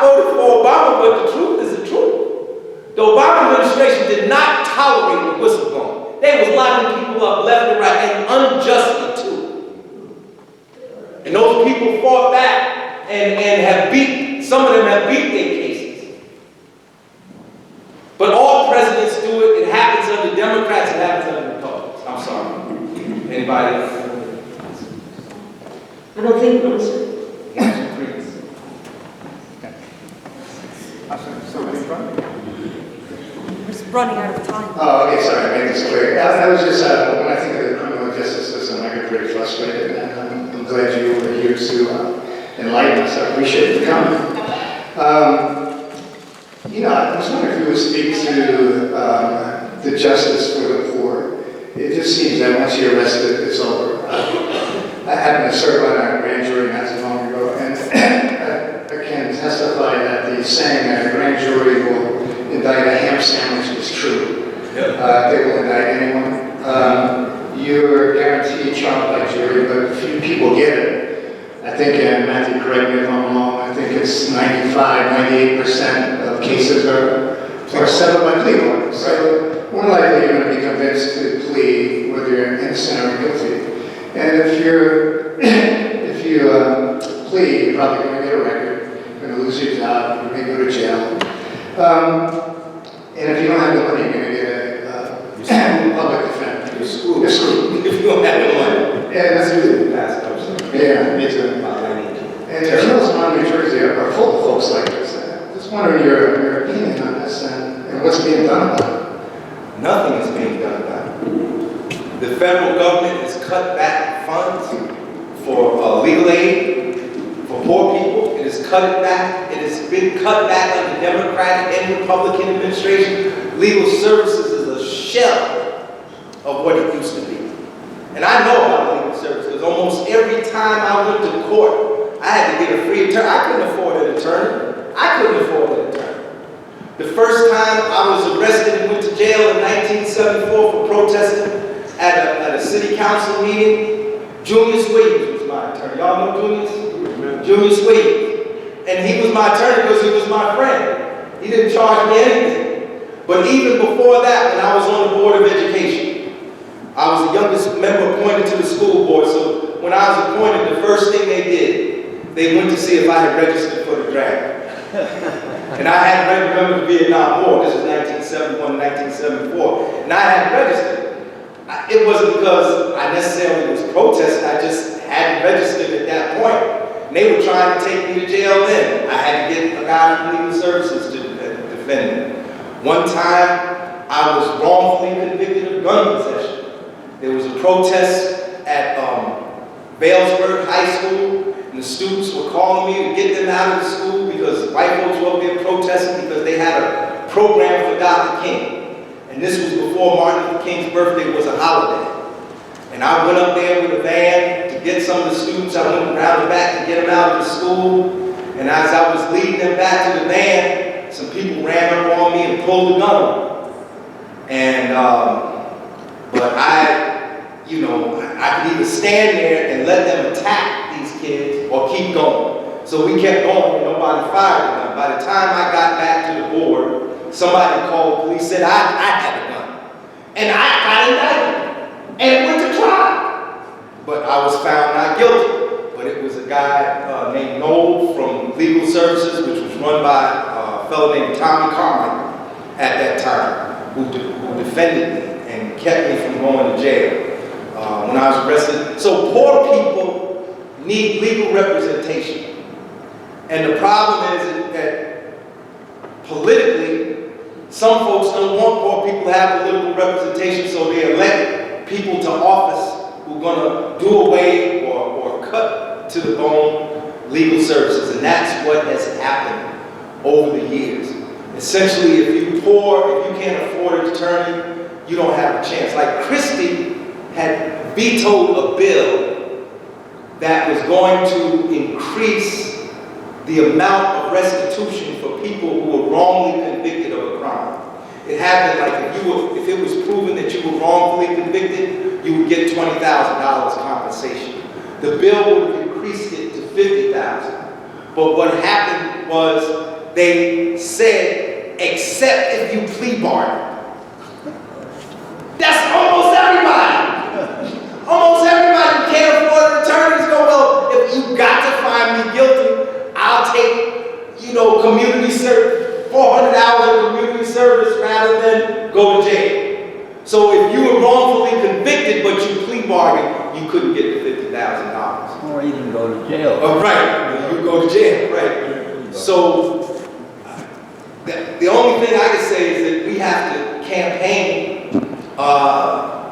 voted for Obama, but the truth is the truth. The Obama administration did not tolerate the whistleblowing. They was locking people up left and right, and unjustly too. And those people fought back and have beat, some of them have beat their cases. But all presidents do it. It happens under Democrats, it happens under Republicans. I'm sorry. Anybody else? I don't think so. Running out of time. Oh, okay, sorry, I made this clear. I was just, when I think of the criminal justice system, I get pretty frustrated, and I'm glad you were here to enlighten us. I appreciate you coming. You know, I was wondering if you would speak to the justice for the poor. It just seems that once you're arrested, it's over. I happened to serve on a grand jury not too long ago, and I can testify that the saying that a grand jury will indict a ham sandwich is true. Yep. They will indict anyone. You're guaranteed trial by jury, but few people get it. I think, and Matthew, correct me if I'm wrong, I think it's 98% of cases are settled by plea bargains. So more likely you're going to be convinced to plead whether you're innocent or guilty. And if you plead, you're probably going to get a record, you're going to lose your job, you may go to jail. And if you don't have the money, you're going to get a public defender. You're screwed. You're screwed. If you don't have the money. Yeah, that's good. Yeah, me too. And the jails around New Jersey are full of folks like this. Just wondering your opinion on this and what's being done about it. Nothing is being done about it. The federal government has cut back funds for legal aid for poor people. It has cut it back. It has been cut back under Democratic and Republican administration. Legal services is a shell of what it used to be. And I know about legal service because almost every time I went to court, I had to get a free attorney. I couldn't afford an attorney. I couldn't afford an attorney. The first time I was arrested and went to jail in 1974 for protesting at a city council meeting, Junius Williams was my attorney. Y'all know Junius? Junius Williams. And he was my attorney because he was my friend. He didn't charge me anything. But even before that, when I was on the Board of Education, I was the youngest member appointed to the school board. So when I was appointed, the first thing they did, they went to see if I had registered for the draft. And I hadn't remembered the Vietnam War. This was 1971, 1974. And I hadn't registered. It wasn't because I necessarily was protesting. I just hadn't registered at that point. And they were trying to take me to jail then. I had to get a guy from legal services to defend me. One time, I was wrongfully convicted of gun possession. There was a protest at Vailsburg High School, and the students were calling me to get them out of the school because white folks were up there protesting because they had a program for Dr. King. And this was before Martin Luther King's birthday was a holiday. And I went up there with a van to get some of the students. I went around the back to get them out of the school. And as I was leading them back to the van, some people ran up on me and pulled the gun on me. And, but I could either stand there and let them attack these kids or keep going. So we kept going and nobody fired a gun. By the time I got back to the board, somebody called the police, said I had a gun. And I got indicted. And it went to trial. But I was found not guilty. But it was a guy named Noel from Legal Services, which was run by a fellow named Tommy Carmichael at that time, who defended me and kept me from going to jail when I was arrested. So poor people need legal representation. And the problem is that politically, some folks don't want poor people to have political representation, so they elect people to office who are going to do away or cut to the bone legal services. And that's what has happened over the years. Essentially, if you're poor, if you can't afford an attorney, you don't have a chance. Like Christie had vetoed a bill that was going to increase the amount of restitution for people who were wrongly convicted of a crime. It happened like if it was proven that you were wrongfully convicted, you would get $20,000 compensation. The bill would have increased it to $50,000. But what happened was they said, except if you plea bargain. That's almost everybody. Almost everybody who can't afford attorneys go, well, if you got to find me guilty, I'll take, community service, 400 hours of community service rather than go to jail. So if you were wrongfully convicted but you plea bargained, you couldn't get the $50,000. Or even go to jail. Oh, right, you go to jail, right. So the only thing I can say is that we have to campaign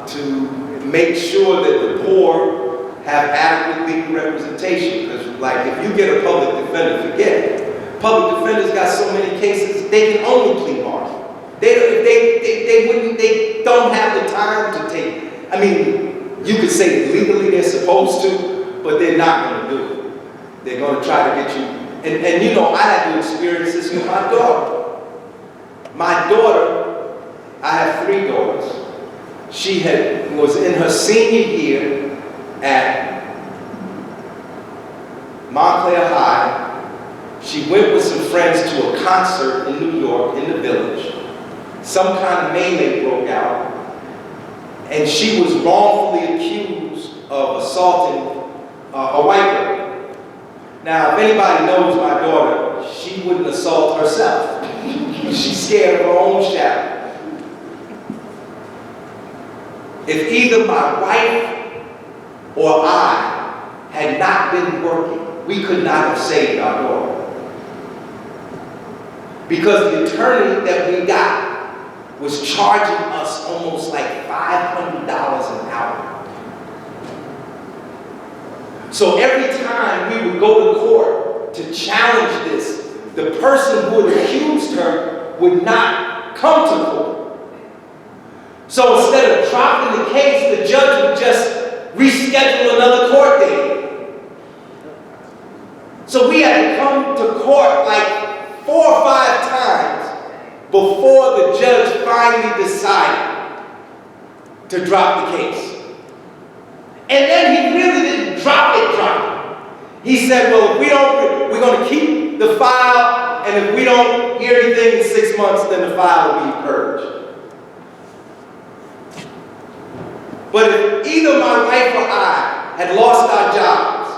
to make sure that the poor have adequate legal representation. Because, like, if you get a public defender, forget it. Public defenders got so many cases, they can only plea bargain. They don't have the time to take. I mean, you could say legally they're supposed to, but they're not going to do it. They're going to try to get you. And I had to experience this with my daughter. My daughter, I have 3 daughters. She was in her senior year at Montclair High. She went with some friends to a concert in New York, in the Village. Some kind of melee broke out, and she was wrongfully accused of assaulting a white girl. Now, if anybody knows my daughter, she wouldn't assault herself. She's scared of her own shadow. If either my wife or I had not been working, we could not have saved our daughter. Because the attorney that we got was charging us almost like $500 an hour. So every time we would go to court to challenge this, the person who had accused her would not come to court. So instead of dropping the case, the judge would just reschedule another court date. So we had to come to court like 4 or 5 times before the judge finally decided to drop the case. And then he really didn't drop it. He said, well, if we're going to keep the file, and if we don't hear anything in 6 months, then the file will be purged. But if either my wife or I had lost our jobs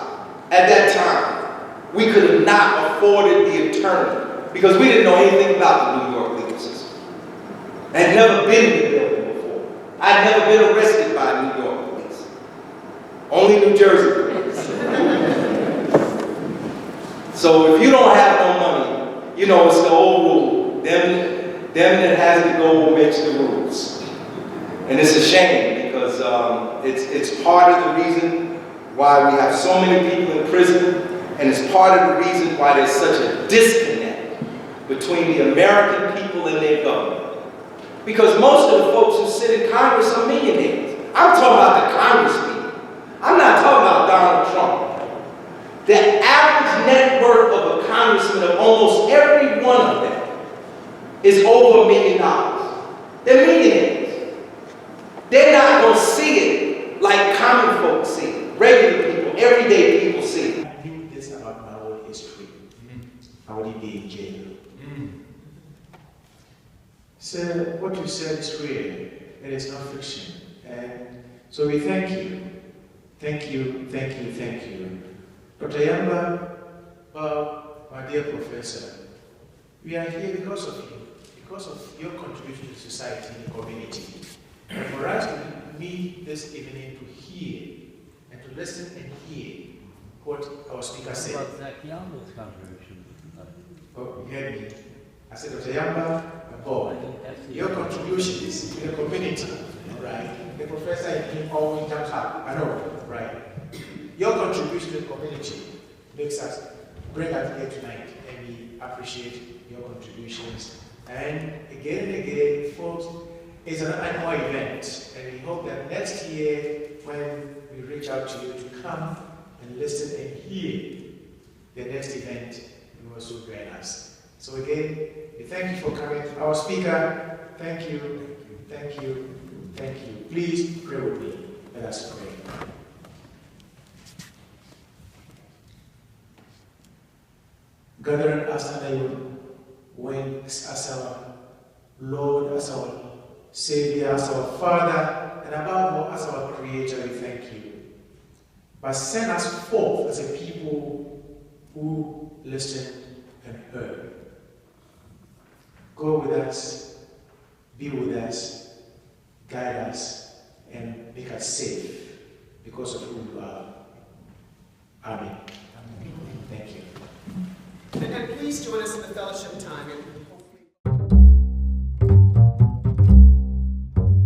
at that time, we could have not afforded the attorney because we didn't know anything about the New York legal system. I had never been in the building before. I had never been arrested by New York police. Only New Jersey police. So if you don't have no money, you know, it's the old rule. Them that has to go makes the rules. And it's a shame because it's part of the reason why we have so many people in prison, and it's part of the reason why there's such a disconnect between the American people and their government. Because most of the folks who sit in Congress are millionaires. I'm talking about the Congress people. I'm not talking about Donald Trump. The average net worth of a congressman, of almost every one of them, is over $1 million. They're millionaires. They're not going to see it like common folks see it. Regular people, everyday people see it. I knew this about my own history. I would be in jail. So what you said is real. It is not fiction. And so we thank you. Thank you, thank you, thank you. Dr. Yamba, well, my dear professor, we are here because of you, because of your contribution to society and the community. And for us to meet this evening to hear and to listen and hear what our speaker said. What about Zach Yamba's contribution? Oh, you heard me. I said, Dr. Yamba, and Paul, your contributions to the community, right? The professor in always jumps up, I know, right? Your contribution to the community makes us bring us here tonight, and we appreciate your contributions. And again, folks, it's an annual event, and we hope that next year, when we reach out to you to come and listen and hear the next event, you will also join us. So again, we thank you for coming. Our speaker, thank you, thank you, thank you. Please pray with me. Let us pray. Gathering us under your wings as our Lord, as our Savior, as our Father, and above all, as our Creator, we thank you. But send us forth as a people who listened and heard. Go with us, be with us, guide us, and make us safe because of who you are. Amen. Thank you. And please join us in the fellowship time.